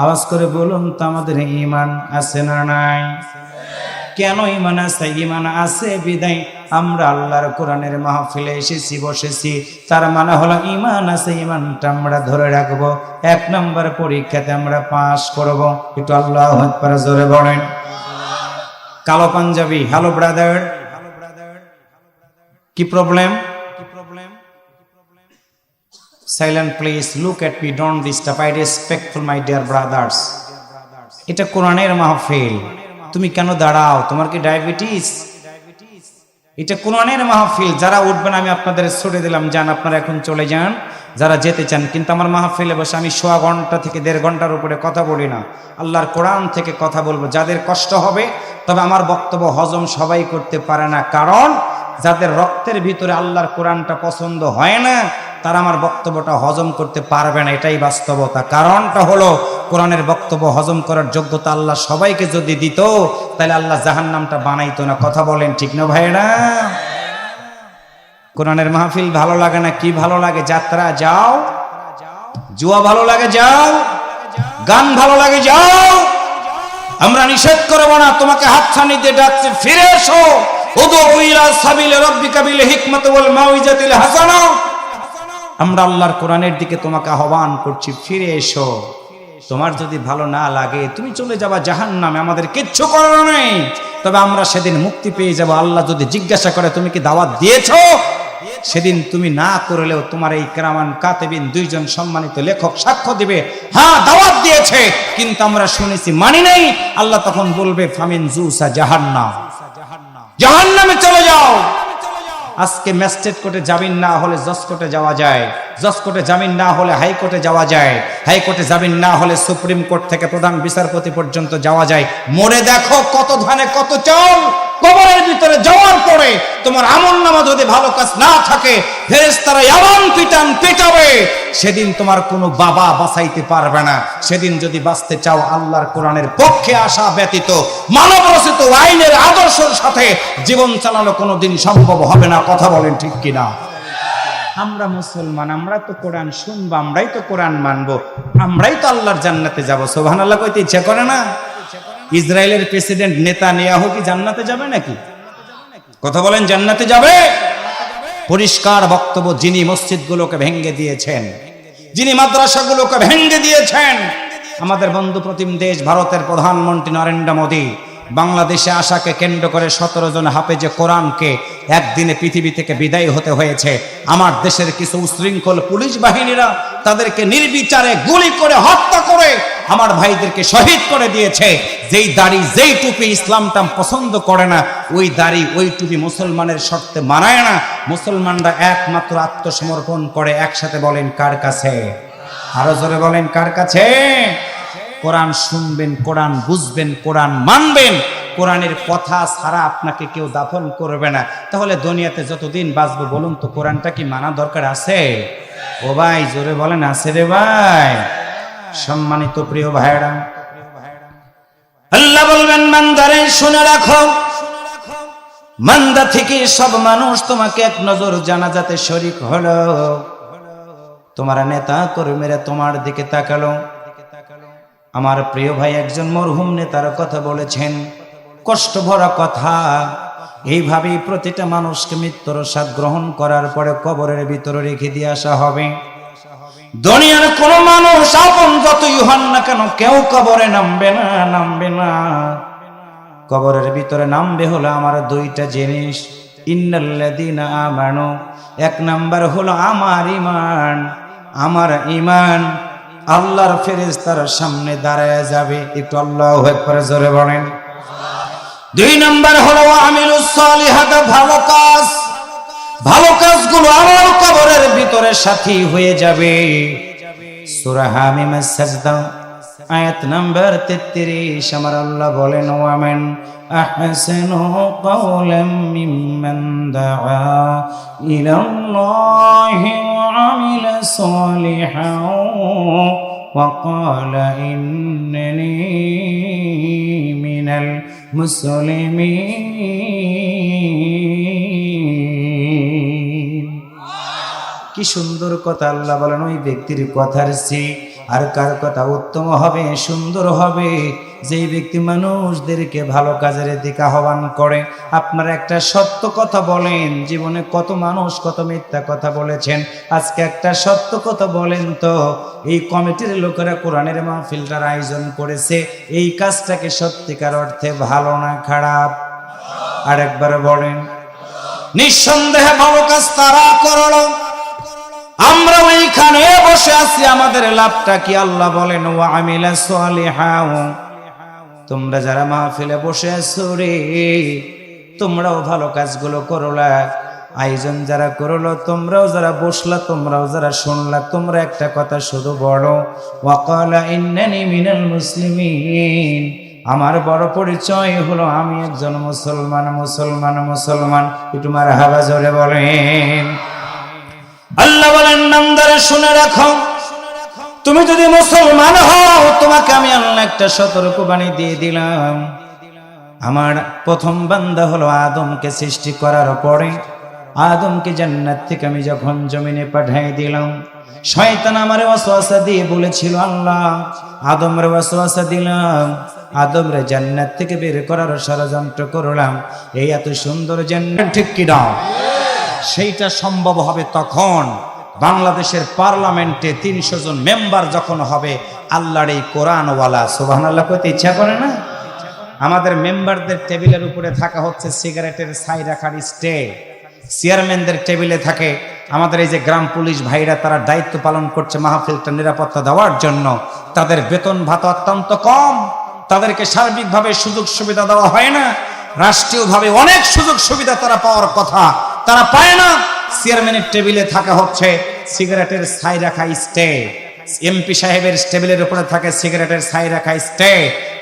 Speaker 1: আওয়াজ করে বলুন তো আমাদের ঈমান আছে না নাই? কেন ঈমান আছে? ঈমান আছে বিদায় আমরা আল্লাহর কোরআনের মাহফিলে এসেছি, বসেছি। তার মানে হলো ঈমান আছে, ঈমানটা আমরা ধরে রাখবো। এক নম্বর পরীক্ষাতে আমরা পাস করব। একটু আল্লাহু আকবার জোরে বলেন। কালো পাঞ্জাবি, হ্যালো ব্রাদার, কি problem? Silent please, look at me, don't disturb, I respectful my dear brothers. এটা কোরআনের মাহফিল, তুমি কেন দাঁড়াও? তোমার কি ডায়াবেটিস? এটা কোরআনের মাহফিল। যারা উঠবেন আমি আপনাদের ছুটে দিলাম, যান আপনারা এখন চলে যান যারা যেতে চান। কিন্তু আমার মাহফিলে বসে আমি সোয়া ঘন্টা থেকে 1.5 ঘন্টার উপরে কথা বলি না, আল্লাহর কোরআন থেকে কথা বলবো। যাদের কষ্ট হবে, তবে আমার বক্তব্য হজম সবাই করতে পারে না, কারণ যাদের রক্তের ভিতরে আল্লাহর কোরআনটা পছন্দ হয় না, তারা আমার বক্তব্যটা হজম করতে পারবে না, এটাই বাস্তবতা। কারণটা হলো কোরআনের বক্তব্য হজম করার যোগ্যতা আল্লাহ সবাইকে যদি দিত, তাহলে আল্লাহ জাহান্নামটা বানাইতো না। কথা বলেন ঠিক না ভাইরা? কোরআনের মাহফিল ভালো লাগে না? কি ভালো লাগে? যাত্রা যাও, জুয়া ভালো লাগে যাও, গান ভালো লাগে যাও, আমরা নিষেধ করবো না। তোমাকে হাতছানি দিয়ে ডাকছে, ফিরে এসো। উদউ ইলা সাবিলি রাব্বিকা বিল হিকমাতি ওয়াল মাউইজাতিল হাসানা। আমরা আল্লাহর কোরআনের দিকে তোমাকে আহ্বান করছি, ফিরে এসো। তোমার যদি ভালো না লাগে তুমি চলে যাবা জাহান্নামে, আমাদের কিচ্ছু করার নেই। তবে আমরা সেদিন মুক্তি পেয়ে যাব। আল্লাহ যদি জিজ্ঞাসা করে তুমি কি দাওয়াত দিয়েছো, সেদিন তুমি না করলেও তোমার এই কিরামান কাতিবিন, দুইজন সম্মানিত লেখক সাক্ষ্য দিবে, হ্যাঁ দাওয়াত দিয়েছে, কিন্তু আমরা শুনেছি মানি নাই। আল্লাহ তখন বলবে ফামিন জুসা জাহান্নাম, জাহান্নামে চলে যাও। আজকে ম্যাজিস্ট্রেট কোর্টে জামিন না হলে জজ কোর্টে যাওয়া যায়, জজ কোর্টে জামিন না হলে হাইকোর্টে যাওয়া যায়, হাইকোর্টে জামিন না হলে সুপ্রিম কোর্ট থেকে প্রধান বিচারপতি পর্যন্ত যাওয়া যায়। মরে দেখো কত ধানে কত চাল। কবরের ভিতরে যাওয়ার পরে তোমার আমলনামা যদি ভালো কাজ না থাকে, ফেরেশতারা এমন পিটান পিটাবে, সেদিন তোমার কোনো বাবা বাঁচাইতে পারবে না। সেদিন যদি বাঁচতে চাও, আল্লাহর কোরআনের পক্ষে আসা ব্যতীত মানব রচিত আইনের আদর্শের সাথে জীবন চালানো কোনোদিন সম্ভব হবে না। কথা বলেন ঠিক কিনা? আমরা মুসলমান, আমরা তো কোরআন শুনবো, আমরাই তো কোরআন মানবো, আমরাই তো আল্লাহর জান্নাতে যাবো। সুবহানাল্লাহ কইতে ইচ্ছা করে না? ইসরায়েলের প্রেসিডেন্ট নেতানিয়াহু কি জান্নাতে যাবে নাকি? কথা বলেন, জান্নাতে যাবে? পরিষ্কার বক্তব্য। যিনি মসজিদগুলোকে ভেঙে দিয়েছেন, যিনি মাদ্রাসাগুলোকে ভেঙে দিয়েছেন, আমাদের বন্ধু প্রতিম দেশ ভারতের প্রধানমন্ত্রী নরেন্দ্র মোদী, বাংলাদেশে আসাকে কেন্দ্র করে 17 জন হাফেজে কোরআনকে একদিনে পৃথিবী থেকে বিদায় হতে হয়েছে। আমার দেশের কিছু উশৃঙ্খল পুলিশ বাহিনীরা তাদেরকে নির্বিচারে গুলি করে হত্যা করে আমার ভাইদেরকে শহীদ করে দিয়েছে। যেই দাড়ি, যেই টুপি ইসলামটা পছন্দ করে না, ওই দাড়ি, ওই টুপি মুসলমানের শর্তে মানায় না। মুসলমানরা একমাত্র আত্মসমর্পণ করে। একসাথে বলেন কার কাছে? আরো জোরে বলেন কার কাছে? কোরআন শুনবেন, কোরআন বুঝবেন, কোরআন মানবেন। কোরআনের কথা ছাড়া আপনাকে কেউ দাফন করবে না। তাহলে দুনিয়াতে যতদিন বাঁচবো বলুন তো, কোরআনটা কি মানা দরকার আছে? ও ভাই জোরে বলেন, আছে রে ভাই? সম্মানিত প্রিয় ভাইরা, আল্লাহ বলবেন মান্দারে শুনে রাখো, মান্দা থেকে সব মানুষ তোমাকে এক নজর জানাজাতে শরীক হলো। তোমার নেতা কর্মীরা তোমার দিকে তাকালো। আমার প্রিয় ভাই একজন মরহুম নেতার কথা বলেছেন, কষ্ট ভরা কথা। এইভাবেই প্রতিটা মানুষকে মৃত্যুর স্বাদ গ্রহণ করার পরে কবরের ভিতরে রেখে দিয়ে আসা হবে। দুনিয়ার কোন মানুষ আপন যতই হন না কেন, কেউ কবরে নামবে না, নামবে না। কবরের ভিতরে নামবে হলো আমার দুইটা জিনিস, ইন্নাল্লাযীনা আমানু, এক নাম্বার হলো আমার ঈমান। আমার ঈমান আল্লাহর ফেরেশতার সামনে দাঁড়ায় যাবে, একটু আল্লাহু আকবার জোরে বলেন। দুই নাম্বার হলো আমিলুস সালিহাত, ভালো কাজ, ভালো কাজগুলো আমার কবরের ভিতরে সাথী হয়ে যাবে। সূরা হামিমের সাজদা আয়াত নাম্বার 33 আমার আল্লাহ বলেন, ওয়ামান আহসানু কাওলাম মিম্মান দাআ ইলাল্লাহি ওয়া আমিলা সালিহান ওয়া ক্বালা ইন্নানি মিনাল মুসলিমিন। কি সুন্দর কথা আল্লাহ বলেন, ওই ব্যক্তির কথার চেয়ে আর কার কথা উত্তম হবে, সুন্দর হবে, যেই ব্যক্তি মানুষদেরকে ভালো কাজের দিকে আহ্বান করে। আপনারা একটা সত্য কথা বলেন, জীবনে কত মানুষ কত মিথ্যা কথা বলেছেন, আজকে একটা সত্য কথা বলেন তো। এই কমিটির লোকেরা কোরআনের মাহফিলটার আয়োজন করেছে, এই কাজটাকে সত্যিকার অর্থে ভালো না খারাপ? আরেকবার বলেন। নিঃসন্দেহে ভালো কাজ তারা করলো, আমরা ওইখানে বসে আছি, আমাদের লাভটা কি? আল্লাহ বলেন, ওয়া আমিলা সালিহান, তোমরা যারা মাহফিলে বসে আছো রে, তোমরাও ভালো কাজগুলো করলা। আয়োজন যারা করলো, তোমরাও যারা বসলা, তোমরাও যারা শুনলা, তোমরা একটা কথা শুধু বলো, ওয়া ক্বালা ইন্নানি মিনাল মুসলিমিন, আমার বড় পরিচয় হলো আমি একজন মুসলমান। মুসলমান মুসলমান, একটু মারহাবা জোরে বলেন। আল্লাহ বলেন, নামদারে শুনে রাখো, তুমি যদি মুসলমান হও, তোমাকে আমি আল্লাহ একটা সতর্কবাণী দিয়ে দিলাম। আমার প্রথম বান্দা হলো আদমকে সৃষ্টি করার পরে, আদমকে জান্নাত থেকে আমি যখন জমিনে পাঠিয়ে দিলাম, শয়তান আমারে ওয়াসওয়াসা দিয়ে বলেছিল, আল্লাহ আদমরে ওয়াসওয়াসা দিলাম, আদমরে জান্নাত থেকে বের করার ষড়যন্ত্র করলাম, এই এত সুন্দর জান্নাত, ঠিক কি না? সেইটা সম্ভব হবে তখন বাংলাদেশের পার্লামেন্টে 300 জন মেম্বার যখন হবে আল্লাহর এই কোরআনওয়ালা। সুবহানাল্লাহ কইতে ইচ্ছা করে না? আমাদের মেম্বারদের টেবিলের উপরে থাকা হচ্ছে সিগারেটের ছাই রাখার স্টে, চেয়ারম্যানদের টেবিলে থাকে আমাদের এই যে গ্রাম পুলিশ ভাইরা, তারা দায়িত্ব পালন করছে মাহফিলটা নিরাপত্তা দেওয়ার জন্য। তাদের বেতন ভাতা অত্যন্ত কম, তাদেরকে সার্বিকভাবে সুযোগ সুবিধা দেওয়া হয় না, রাষ্ট্রীয়ভাবে অনেক সুযোগ সুবিধা তারা পাওয়ার কথা, তারা পায় না। চেয়ারম্যানের টেবিলে থাকা হচ্ছে সিগারেটের ছাই রাখা স্টে, এমপি সাহেবের টেবিলের উপরে থাকে সিগারেটের ছাই রাখা স্টে।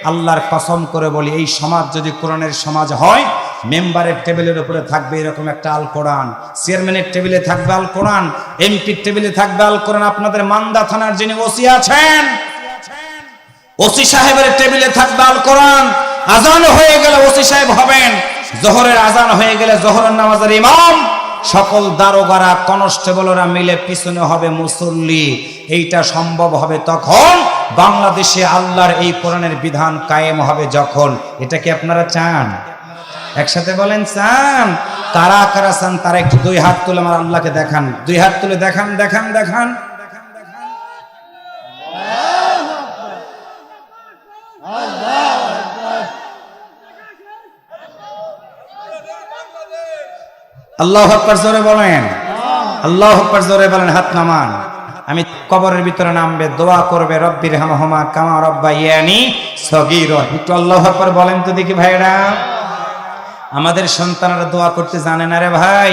Speaker 1: আল্লাহর কসম করে বলি, এই সমাজ যদি কোরআনের সমাজ হয়, মেম্বারের টেবিলের উপরে থাকবে এরকম একটা আল কোরআন, চেয়ারম্যানের টেবিলে থাকবে আল কোরআন, এমপির টেবিলে থাকবে আল কোরআন। আপনাদের মান্দা থানার যিনি ওসি আছেন, ওসি সাহেবের টেবিলে থাকবে আল কোরআন। আজান হয়ে গেলে ওসি সাহেব হবেন, জোহরের আজান হয়ে গেলে জোহরের নামাজের ইমাম, সকল দারোগারা কনস্টেবলরা মিলে পিছনে হবে মুসল্লি। এইটা সম্ভব হবে তখন বাংলাদেশে আল্লাহর এই কোরআনের বিধান কায়েম হবে যখন। এটা কি আপনারা চান? একসাথে বলেন চান? কারা কারা চান তারা একটু 2 হাত তুলে আমার আল্লাহকে দেখান, 2 হাত তুলে দেখান দেখান দেখান। আল্লাহু আকবার জোরে বলেন, আল্লাহু আকবার জোরে বলেন। হাত নামান। আমি কবরের ভিতরে নামবে, দোয়া করবে, রব্বির হামহুমা কামা রাব্বায়ানি সগীরা। একটু আল্লাহু আকবার বলেন তো দেখি ভাইরা। আমাদের সন্তানরা দোয়া করতে জানে না রে ভাই,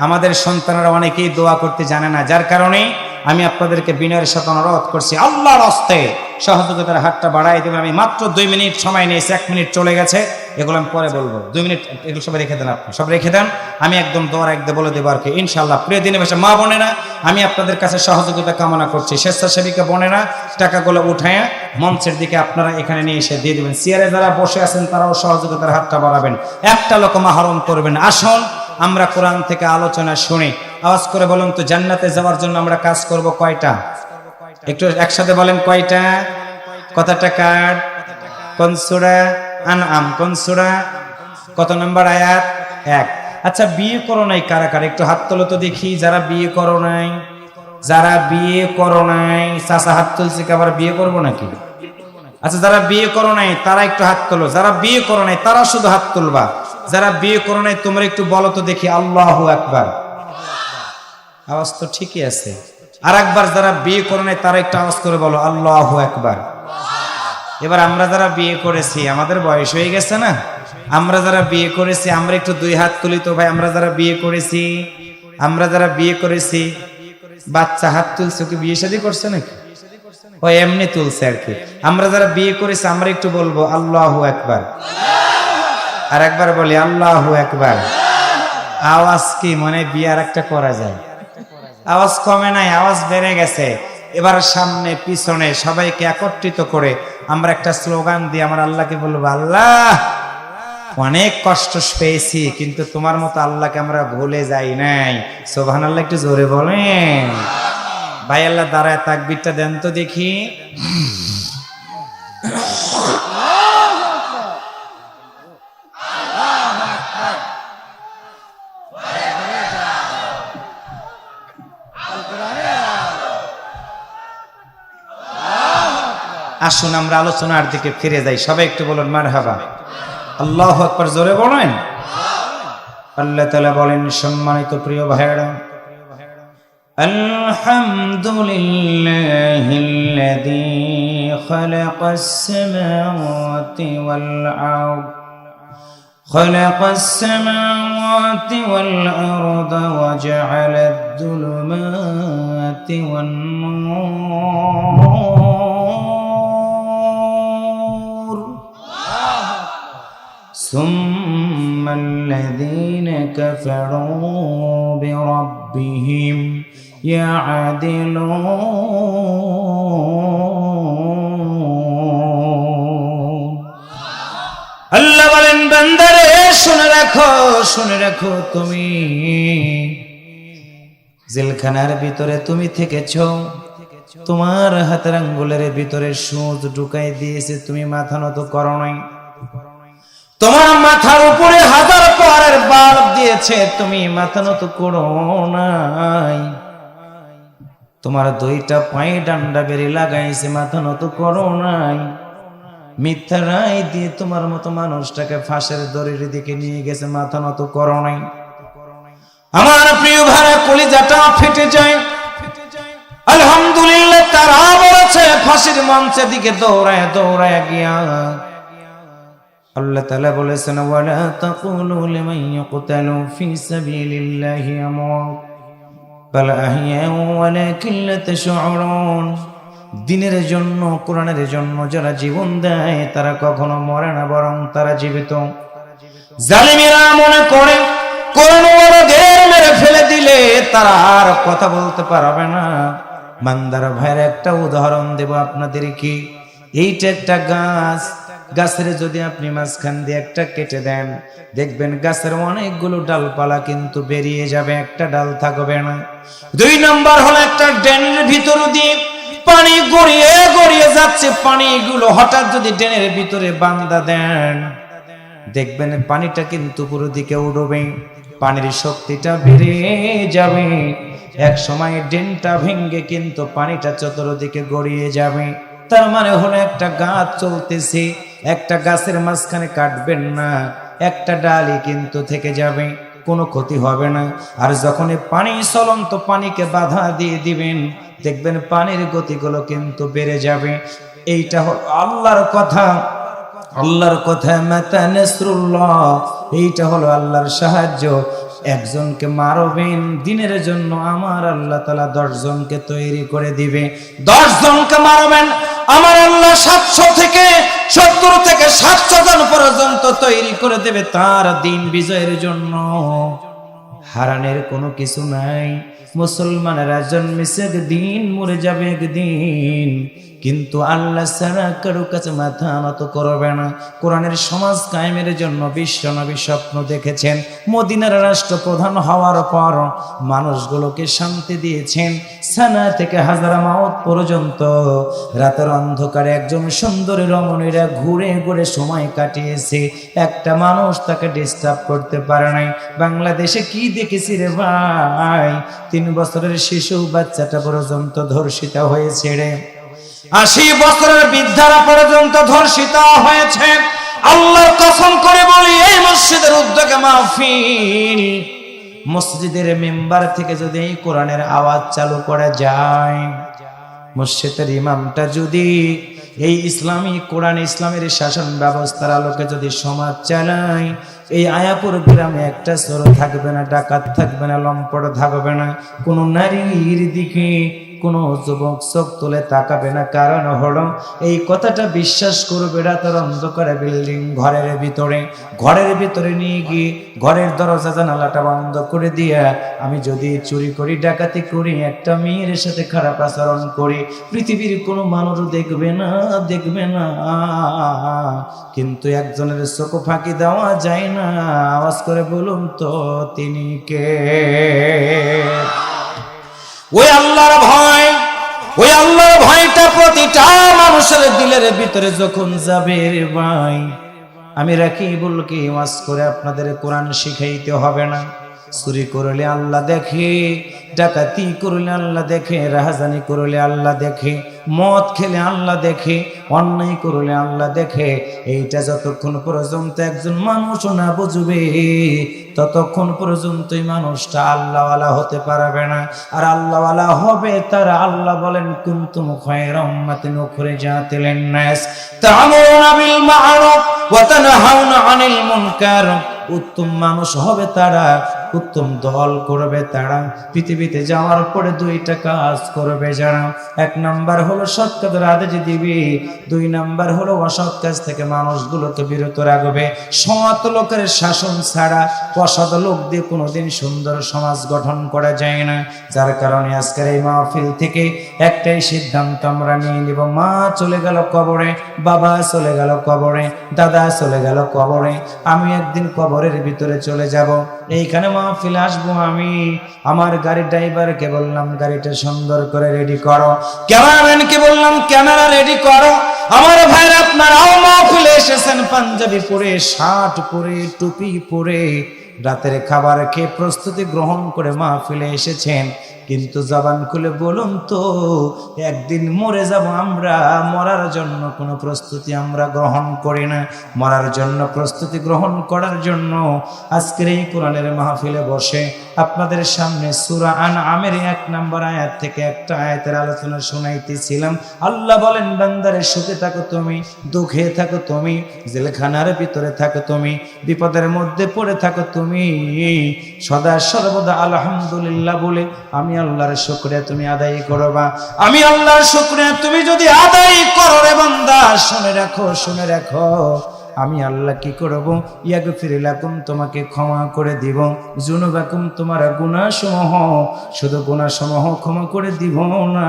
Speaker 1: আমাদের সন্তানরা অনেকেই দোয়া করতে জানে না, যার কারণে আমি আপনাদেরকে বিনয়ের সাথে অনুরোধ করছি, আল্লাহর হস্তে সহযোগিতার হাতটা বাড়াই দেবেন। আমি মাত্র 2 মিনিট সময় নিয়েছি, 1 মিনিট চলে গেছে, এগুলো আমি পরে বলবো। 2 মিনিট এগুলো সবাই রেখে দেন, আপনি সব রেখে দেন, আমি একদম দোয়ার একদম বলে দেবো আর কি ইনশাল্লাহ। প্রিয় দিনে বসে মা বোনেরা, আমি আপনাদের কাছে সহযোগিতা কামনা করছি। স্বেচ্ছাসেবিকা বোনেরা টাকাগুলো উঠায় মঞ্চের দিকে আপনারা এখানে নিয়ে এসে দিয়ে দেবেন। চেয়ারে যারা বসে আছেন তারাও সহযোগিতার হাতটা বাড়াবেন, একটা লোকমা হারাম করবেন। আসুন আমরা কোরআন থেকে আলোচনা শুনি। আওয়াজ করে বলুন তো, জান্নাতে যাওয়ার জন্য আমরা কাজ করব কয়টা? একটু একসাথে বলেন কয়টা? কতটা কার? কোন সূরা? আনআম। কোন সূরা? কত নম্বর আয়াত? 1। আচ্ছা, বিয়ে করো নাই কারা কারা? একটু হাত তোলো তো দেখি, যারা বিয়ে করো নাই। যারা বিয়ে করো নাই চাচা হাত তুলছে, আবার বিয়ে করবো নাকি? আচ্ছা, যারা বিয়ে করো নাই তারা একটু হাত তোলো, যারা বিয়ে করো নাই তারা শুধু হাত তুলবা, যারা বিয়ে করো নাই তোমরা একটু বলো তো দেখি আল্লাহু আকবার। আওয়াজ তো ঠিকই আছে। আর একবার যারা বিয়ে করো নাই তারা একটু আওয়াজ করে বলো আল্লাহু আকবার। এবার আমরা যারা বিয়ে করেছি, আমাদের বয়স হয়ে গেছে না, আমরা যারা বিয়ে করেছি আমরা একটু দুই হাত তুলি তো ভাই। আমরা যারা বিয়ে করেছি, আমরা যারা বিয়ে করেছি, বাচ্চা হাত তুলছে, কি বিয়ে শাদী করছে নাকি? ও এমনি তুলছে আর কি। আমরা যারা বিয়ে করেছি আমরা একটু বলবো আল্লাহু আকবার। আর একবার বলি আল্লাহু আকবার। আওয়াজ কি মনে বিয়ে আর একটা করা যায়? আওয়াজ কমে নাই, আওয়াজ বেড়ে গেছে। এবার সামনে পিছনে সবাইকে একত্রিত করে আমরা একটা স্লোগান দিয়ে আমার আল্লাহকে বলবো, আল্লাহ অনেক কষ্ট পেয়েছি কিন্তু তোমার মতো আল্লাহকে আমরা ভুলে যাই নাই। সুবহানাল্লাহ, একটু জোরে বলেন। ভাই আল্লাহ দাঁড়ায় তাকবীরটা দেন তো দেখি। আসুন আমরা আলোচনার দিকে ফিরে যাই। সবাই একটু বলুন মারহাবা। আল্লাহু আকবার, জোরে বলেন। আল্লাহ তাআলা বলেন, সম্মানিত প্রিয় ভাইরা, আলহামদুলিল্লাহিল্লাযী খালাকাস সামাওয়াতি ওয়াল আরদ খালাকাস সামাওয়াতি ওয়াল আরদা ওয়া জাআলাদ যুলুমাতি ওয়ান নূর সুম্মা আল্লাযীনা কাফারু বিরাব্বিহিম ইয়া'দিলুন। আল্লাহ বলেন, বান্দারে শুনে রাখো, শুনে রাখো, তুমি জেলখানার ভিতরে তুমি থেকেছো, তোমার হাতের আঙ্গুলের ভিতরে সুচ ঢুকাই দিয়েছে, তুমি মাথা নত করো নাই। তোমার মাথার উপরে হাজার পাওয়ারের বাল্ব দিয়েছে, তুমি মাথা নত করো নাই। তোমার দুইটা পায়ে ডান্ডা বেরি লাগাইছে, মাথা নত করো নাই। মিথ্যা রায় দিয়ে তোমার মতো মানুষটাকে ফাঁসের দড়ির দিকে নিয়ে গেছে, মাথা নত করো নাই। আমার প্রিয় ভাইরা, কলিজাটা ফেটে যায়। আলহামদুলিল্লাহ, তারা বলেছে ফাঁসির মঞ্চের দিকে দৌড়ায় দৌড়ায় গিয়া আল্লাহ তাআলা বলেছেন, ওয়ালা তাকুলু লিমান ইয়াকতালু ফি সাবিলিল্লাহি আমওয়াত বাল আহইয়াউ ওয়ালাকিন লা তাশউরুন। দ্বীনের জন্য, কোরআনের জন্য যারা জীবন দেয় তারা কখনো মরে না, বরং তারা জীবিত। জালিমেরা মনে করে কোরআন ওয়ালাদের মেরে ফেলে দিলে তারা আর কথা বলতে পারবে না। বান্দার ভাইয়ের একটা উদাহরণ দেব আপনাদেরকে। এইটা একটা গাছ, গাছের যদি আপনি মাঝখান দিয়ে একটা কেটে দেন, দেখবেন গাছের অনেকগুলো ডালপালা কিন্তু বেরিয়ে যাবে, একটা ডাল থাকবে না। দুই নম্বর হলো একটা ড্রেনের ভিতর দিয়ে পানি গড়িয়ে গড়িয়ে যাচ্ছে, পানিগুলো হঠাৎ যদি ড্রেনের ভিতরে বান্দা দেন, দেখবেন পানিটা কিন্তু পুরো দিকে উঠবে, পানির শক্তিটা বেড়ে যাবে। এক সময় ড্রেনটা ভেঙে কিন্তু পানিটা চতুর্দিকে গড়িয়ে যাবে। তার মানে হলো একটা গাছ চলতেছে, একটা গাছের মাঝখানে কাটবেন না, একটা ডালই কিন্তু থেকে যাবে, কোনো ক্ষতি হবে না। আর যখন পানি চলন্ত পানিকে বাধা দিয়ে দিবেন, দেখবেন পানির গতিগুলো কিন্তু বেড়ে যাবে। এইটা হলো আল্লাহর কথা। আল্লাহর কথা, মাতা নাসরুল্লাহ, এইটা হলো আল্লাহর সাহায্য। একজনকে মারবেন দিনের জন্য, আমার আল্লাহ তাআলা 10 জনকে তৈরি করে দিবে। 10 জনকে মারবেন, আমার আল্লাহ 700 থেকে 70 থেকে 700 জন পর্যন্ত তৈরি করে দেবে তার দিন বিজয়ের জন্য। হারানের কোনো কিছু নাই। মুসলমানেরা জন্মেছে একদিন, মরে যাবে একদিন, কিন্তু আল্লাহ ছাড়া কারো কাছে মাথা নত করবে না। কোরআনের সমাজ কায়েমের জন্য বিশ্বনবী স্বপ্ন দেখেছেন। মদিনার রাষ্ট্রপ্রধান হওয়ার পর মানুষগুলোকে শান্তি দিয়েছেন। সানা থেকে হাজারামাউত পর্যন্ত রাতের অন্ধকারে একজন সুন্দরী রমণীরা ঘুরে ঘুরে সময় কাটিয়েছে, একটা মানুষ তাকে ডিস্টার্ব করতে পারে নাই। বাংলাদেশে কি দেখেছি রে ভাই, 3 বছরের শিশু বাচ্চাটা পর্যন্ত ধর্ষিত হয়েছে রে। 80 বছরের বৃদ্ধারা পর্যন্ত ধর্ষিত হয়েছে। আল্লাহর কসম করে বলি, এই মসজিদের উদ্যোগে মাহফিল, মসজিদের মেম্বার থেকে যদি এই কোরআনের আওয়াজ চালু করা যায়, মসজিদের ইমামটা যদি এই ইসলামী কোরআন, ইসলামের শাসন ব্যবস্থার আলোকে যদি সমাজ চালায়, এই আয়াপুর গ্রামে একটা চোর থাকবে না, ডাকাত থাকবে না, লম্পট থাকবে না, কোনো নারীর দিকে কোনো যুবক চোখ তুলে তাকাবে না। কারণ হলো এই কথাটা বিশ্বাস করবে রাতের অন্ধকারে বিল্ডিং ঘরের ভিতরে নিয়ে গিয়ে ঘরের দরজা জানালাটা বন্ধ করে দিয়ে আমি যদি চুরি করি, ডাকাতি করি, একটা মেয়ের সাথে খারাপ আচরণ করি, পৃথিবীর কোনো মানুষ দেখবে না, কিন্তু একজনের চোখ ফাঁকি দেওয়া যায় না। আওয়াজ করে বলুন তো তিনি কে? ওই আল্লাহর ভয়টা প্রতিটা মানুষের দিলের ভিতরে যখন যাবে রে ভাই, আমি রাখি বলকে ওয়াজ করে আপনাদের কোরআন শিখাইতে হবে না। চুরি করলে আল্লাহ দেখে, ডাকাতি করলে আল্লাহ দেখে, রাহাজানি করলে আল্লাহ দেখে, মদ খেলে আল্লাহ দেখে, অন্যায় করলে আল্লাহ দেখে। এইটা যতক্ষণ পর্যন্ত একজন মানুষ না বুঝবে, ততক্ষণ পর্যন্তই মানুষটা আল্লাহওয়ালা হতে পারবে না। আর আল্লাহওয়ালা হবে তারা, আল্লাহ বলেন কুনতুম খায়রা উম্মাতিন উখরিজাত লিন-নাস তা'মুরুনা বিল মা'রুফ ওয়া তানহাউনা আনিল মুনকার। উত্তম মানুষ হবে তারা, উত্তম দল করবে তারা, পৃথিবীতে যাওয়ার পরে 2টা কাজ করবে যারা। 1 নাম্বার হলো সৎ কাজের আদেশ দিবে, 2 নাম্বার হলো অসৎ কাজ থেকে মানুষগুলোকে বিরত রাখবে। সৎ লোকের শাসন ছাড়া অসৎ লোক দিয়ে কোনোদিন সুন্দর সমাজ গঠন করা যায় না। যার কারণে আজকের এই মাহফিল থেকে একটাই সিদ্ধান্ত আমরা নিয়ে নিব, মা চলে গেল কবরে, বাবা চলে গেল কবরে, দাদা চলে গেল কবরে, আমি একদিন কবরের ভিতরে চলে যাব। এইখানে মাহফিলে আসবো আমি, আমার গাড়ির ড্রাইভারকে বললাম গাড়িটা সুন্দর করে রেডি করো, ক্যামেরাম্যানকে বললাম ক্যামেরা রেডি করো। আমার ভাইরা, আপনারাও মাহফিলে এসেছেন পাঞ্জাবি পরে, শার্ট পরে, টুপি পরে, রাতের খাবার খেয়ে প্রস্তুতি গ্রহণ করে মাহফিলে এসেছেন, কিন্তু জবান খুলে বলুন তো একদিন মরে যাব আমরা, মরার জন্য কোনো প্রস্তুতি আমরা গ্রহণ করি না। মরার জন্য প্রস্তুতি গ্রহণ করার জন্য আজকের এই কোরআনের মাহফিলে বসে আপনাদের সামনে সূরা আনআমের 1 নম্বর আয়াত থেকে একটা আয়াতের আলোচনা শোনাইতেছিলাম। আল্লাহ বলেন, বান্দারে সুখে থাকো তুমি, দুঃখে থাকো তুমি, জেলখানার ভিতরে থাকো তুমি, বিপদের মধ্যে পড়ে থাকো তুমি, সদা সর্বদা আলহামদুলিল্লাহ বলে আমি আল্লাহর শুকরিয়া তুমি আদায় করবা। আমি আল্লাহর শুকরিয়া তুমি যদি আদায় করো রে বান্দা, শুনে রাখো আমি আল্লাহ কি করব, ইয়াগফির লাকুম, তোমাকে ক্ষমা করে দিব, যুনুবাকুম, তোমার গুনাহসমূহ, শুধু গুনাহসমূহ ক্ষমা করে দিব না,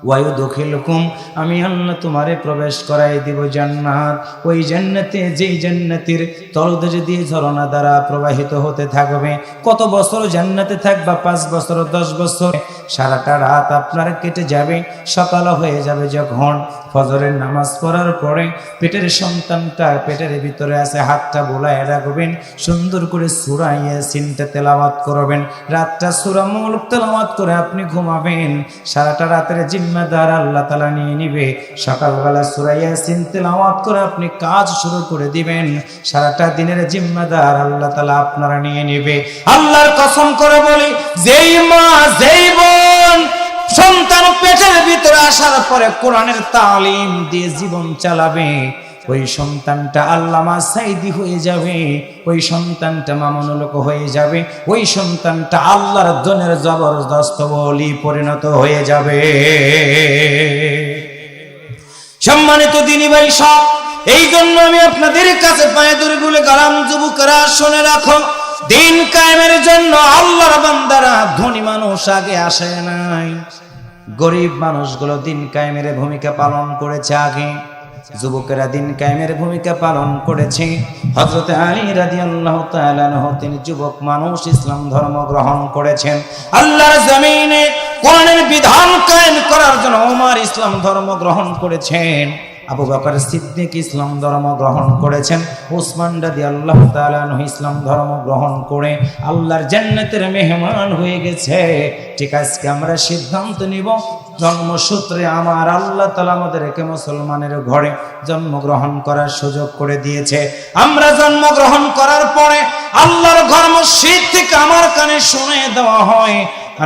Speaker 1: ওয়ায়ুদখিলুকুম, আমি আল্লাহ তোমারে প্রবেশ করাই দিব জান্নাত। ওই জান্নাতে, যেই জান্নাতের তলদেশ দিয়ে ঝর্ণা দ্বারা প্রবাহিত হতে থাকবে। কত বছর জান্নাতে থাকবা? 5 বছর, 10 বছর। সারাটা রাত আপনার কেটে যাবে, সকাল হয়ে যাবে যখন ফজরের নামাজ পড়ার পরে পেটের সন্তানটা পেটের ভিতরে আছে, হাতটা বোলায় রাখবেন, সুন্দর করে সূরা ইয়াসিনটা তেলাওয়াত করবেন, রাতটা সূরা মুলক তেলাওয়াত করে আপনি ঘুমাবেন। সারাটা রাতের জিম্মাদার আল্লাহ তাআলা নিয়ে নিবে। সকালবেলা সূরা ইয়াসিন তেলাওয়াত করে আপনি কাজ শুরু করে দিবেন, সারাটা দিনের জিম্মাদার আল্লাহ তাআলা আপনারা নিয়ে নিবে। আল্লাহর কসম করে বলি, যেই মা, যেই বোন সন্তান পেটের ভিতরে আসার পরে কোরআনের তালিম দিয়ে জীবন চালাবে, ওই সন্তানটা আল্লামা সাইদি হয়ে যাবে, ওই সন্তানটা মামুনুলক হয়ে যাবে, ওই সন্তানটা আল্লাহর দনের জবরদস্ত ওলি পরিণত হয়ে যাবে। সম্মানিত দিনী ভাই সব, এই জন্য আমি আপনাদের কাছে পায়ে ধরে বলে গেলাম, যুবকরা শুনে রাখো, দিন কায়েমের জন্য আল্লাহর বান্দারা ধনী মানুষ আগে আসে নাই, গরিব মানুষগুলো দিন কায়েমের ভূমিকা পালন করেছে আগে। যুবকেরা দিন কায়েমের ভূমিকা পালন করেছে। হযরত আলী রাদিয়াল্লাহু তাআলা আনহু, তিনি যুবক মানুষ, ইসলাম ধর্ম গ্রহণ করেছেন। আল্লাহর জমিনে কোরআনের বিধান কায়েম করার জন্য ওমর ইসলাম ধর্ম গ্রহণ করেছেন। আবু বকর সিদ্দিক ইসলাম ধর্ম গ্রহণ করেছেন, উসমান রাদিয়াল্লাহু তাআলা আনহু ইসলাম ধর্ম গ্রহণ করে আল্লাহর জান্নাতের মেহমান হয়ে গেছে। ঠিক আজকে আমরা সিদ্ধান্ত নিব, জন্মসূত্রে আমার আল্লাহ তাআলা আমাদেরকে মুসলমানের ঘরে জন্মগ্রহণ করার সুযোগ করে দিয়েছে। আমরা জন্মগ্রহণ করার পরে আল্লাহর ঘর মসজিদ থেকে আমার কানে শুনে দেওয়া হয়,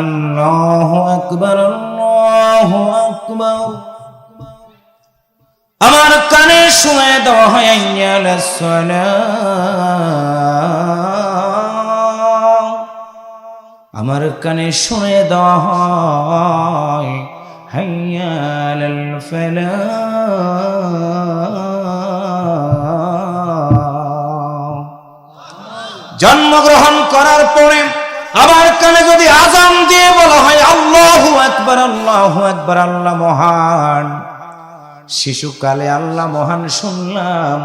Speaker 1: আল্লাহু আকবার, আল্লাহু আকবার। আমার কানে শুনে দেওয়া হয়, হাইয়া আলাস সালাহ। আমার কানে শুনে দেওয়া হয়, হাইয়া আলাল ফালাহ। জন্মগ্রহণ করার পরে আমার কানে যদি আযান দিয়ে বলা হয় আল্লাহু আকবার, আল্লাহু আকবার, আল্লাহ মহান। শিশুকালে আল্লাহ মহান শুনলাম,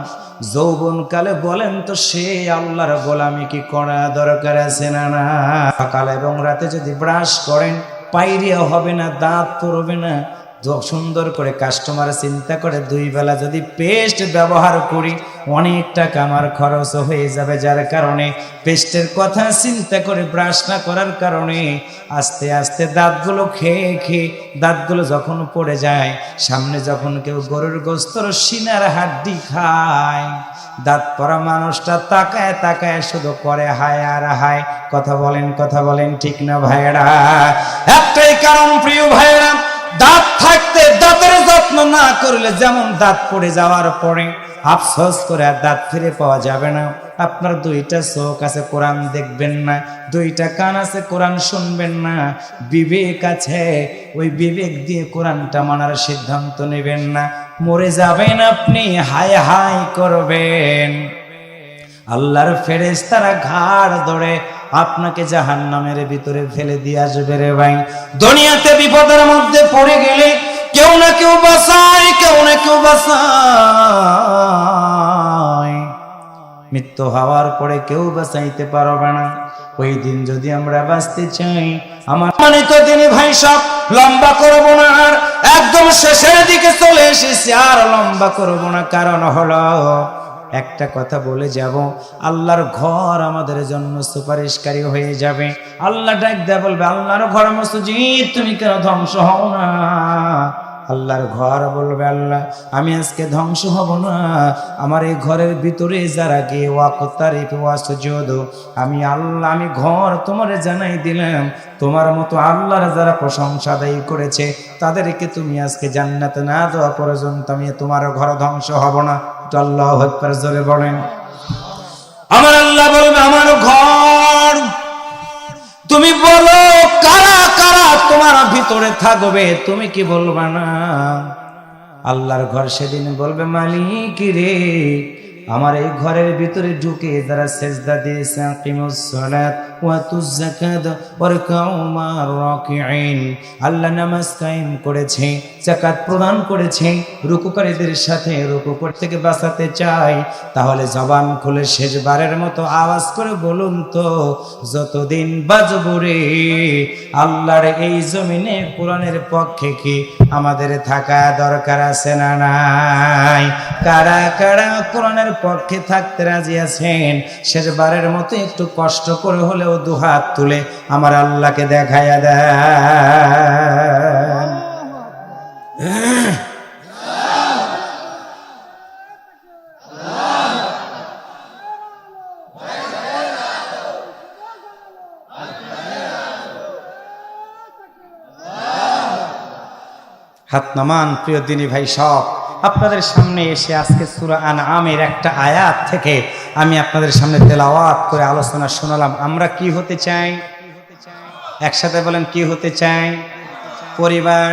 Speaker 1: যৌবনকালে বলেন তো সে আল্লাহর গোলামি কি করা দরকার আছে না? না। সকালে এবং রাতে যদি ব্রাশ করেন পাইরিয়া হবে না, দাঁত পড়বে না। সুন্দর করে কাস্টমার চিন্তা করে 2 বেলা যদি পেস্ট ব্যবহার করি অনেক টাকা আমার খরচ হয়ে যাবে, যার কারণে পেস্টের কথা চিন্তা করে ব্রাশ না করার কারণে আস্তে আস্তে দাঁতগুলো খেয়ে খেয়ে দাঁতগুলো যখন পড়ে যায়, সামনে যখন কেউ গরুর গোস্তর সিনার হাড্ডি খায়, দাঁত পড়া মানুষটা তাকায় তাকায় শুধু করে হায় আর হায়। কথা বলেন ঠিক না ভাইরা? একটাই কারণ প্রিয় ভাইরা, দাঁত থাকতে দাঁতের যত্ন না করলে যেমন দাঁত পড়ে যাওয়ার পরে আফসোস করে আর দাঁত ফিরে পাওয়া যাবে না। আপনার 2টা চোখ আছে, কোরআন দেখবেন না, 2টা কান আছে, কোরআন শুনবেন না, বিবেক আছে, ওই বিবেক দিয়ে কোরআনটা মানার সিদ্ধান্ত নেবেন না, মরে যাবেন আপনি, হায় হায় করবেন। আল্লাহর ফেরেশতারা ঘাড় ধরে আপনাকে জাহান্নামের ভিতরে ফেলে দিয়ে আসবে রে ভাই। দুনিয়াতে বিপদের মধ্যে পড়ে গেলে কেউ না কেউ বাঁচায়, কেউ না কেউ বাঁচায়। মৃত্যু হওয়ার পরে কেউ বাঁচাইতে পারবে না। ওই দিন যদি আমরা বাঁচতে চাই, আমার মানে তো দিনই ভাই সব লম্বা করব না, আর একদম শেষের দিকে চলে এসেছি, আর লম্বা করব না। কারণ হলো একটা কথা বলে যাব, আল্লাহর ঘর আমাদের জন্য সুপারিশকারী হয়ে যাবে। আল্লাহ ডাক দেয়া বলবে, আল্লাহর ঘর মসজিদ তুমি কেন ধ্বংস হও না? আল্লাহর ঘর বলবে, আল্লাহ আমি আজকে ধ্বংস হব না, আমার এই ঘরের ভিতরে যারা গিয়ে ওয়াকতারিফ ওয়াসজুদ, আমি আল্লাহ আমি ঘর তোমারে জানাই দিলাম, তোমার মতো আল্লাহর যারা প্রশংসা আদায় করেছে তাদেরকে তুমি আজকে জান্নাতে না দেওয়া পর্যন্ত আমি তোমার ঘর ধ্বংস হব না। আল্লাহু আকবার জোরে বলেন। আমার আল্লাহ বলবে, আমার ঘর তুমি বলো কারা কারা তোমার ভিতরে থাকবে, তুমি কি বলবা না? আল্লাহর ঘর সেদিন বলবে, মালিক রে আমার এই ঘরের ভিতরে ঢুকে যারা সেজদা দিয়েছে, আকিমুস সালাত ওয়া আতুজ যাকাত ওয়ারকাউ মা'আর রাকিঈন, আল্লাহ নামাজ কায়েম করেছে, যাকাত প্রদান করেছে, রুকুকারীদের সাথে রুকু করতে থেকে বাঁচাতে চাই, তাহলে জবান খুলে শেষবারের মতো আওয়াজ করে বলুন তো, যতদিন বাজবো রে আল্লাহর এই জমিনে কোরআনের পক্ষে কি আমাদের থাকা দরকার আছে না নাই? কারা কারা কোরআনের পক্ষে থাকতে রাজি আছেন? শেষবারের মতো একটু কষ্ট করে হলেও 2 হাত তুলে আমার আল্লাহকে দেখাইয়া দেন। হাত নামান প্রিয় দিনী ভাই সব। আপনাদের সামনে এসে আজকে সূরা আনআমের একটা আয়াত থেকে আমি আপনাদের সামনে তেলাওয়াত করে আলোচনা শোনালাম। আমরা কি হতে চাই? একসাথে বলেন, কি হতে চাই? পরিবার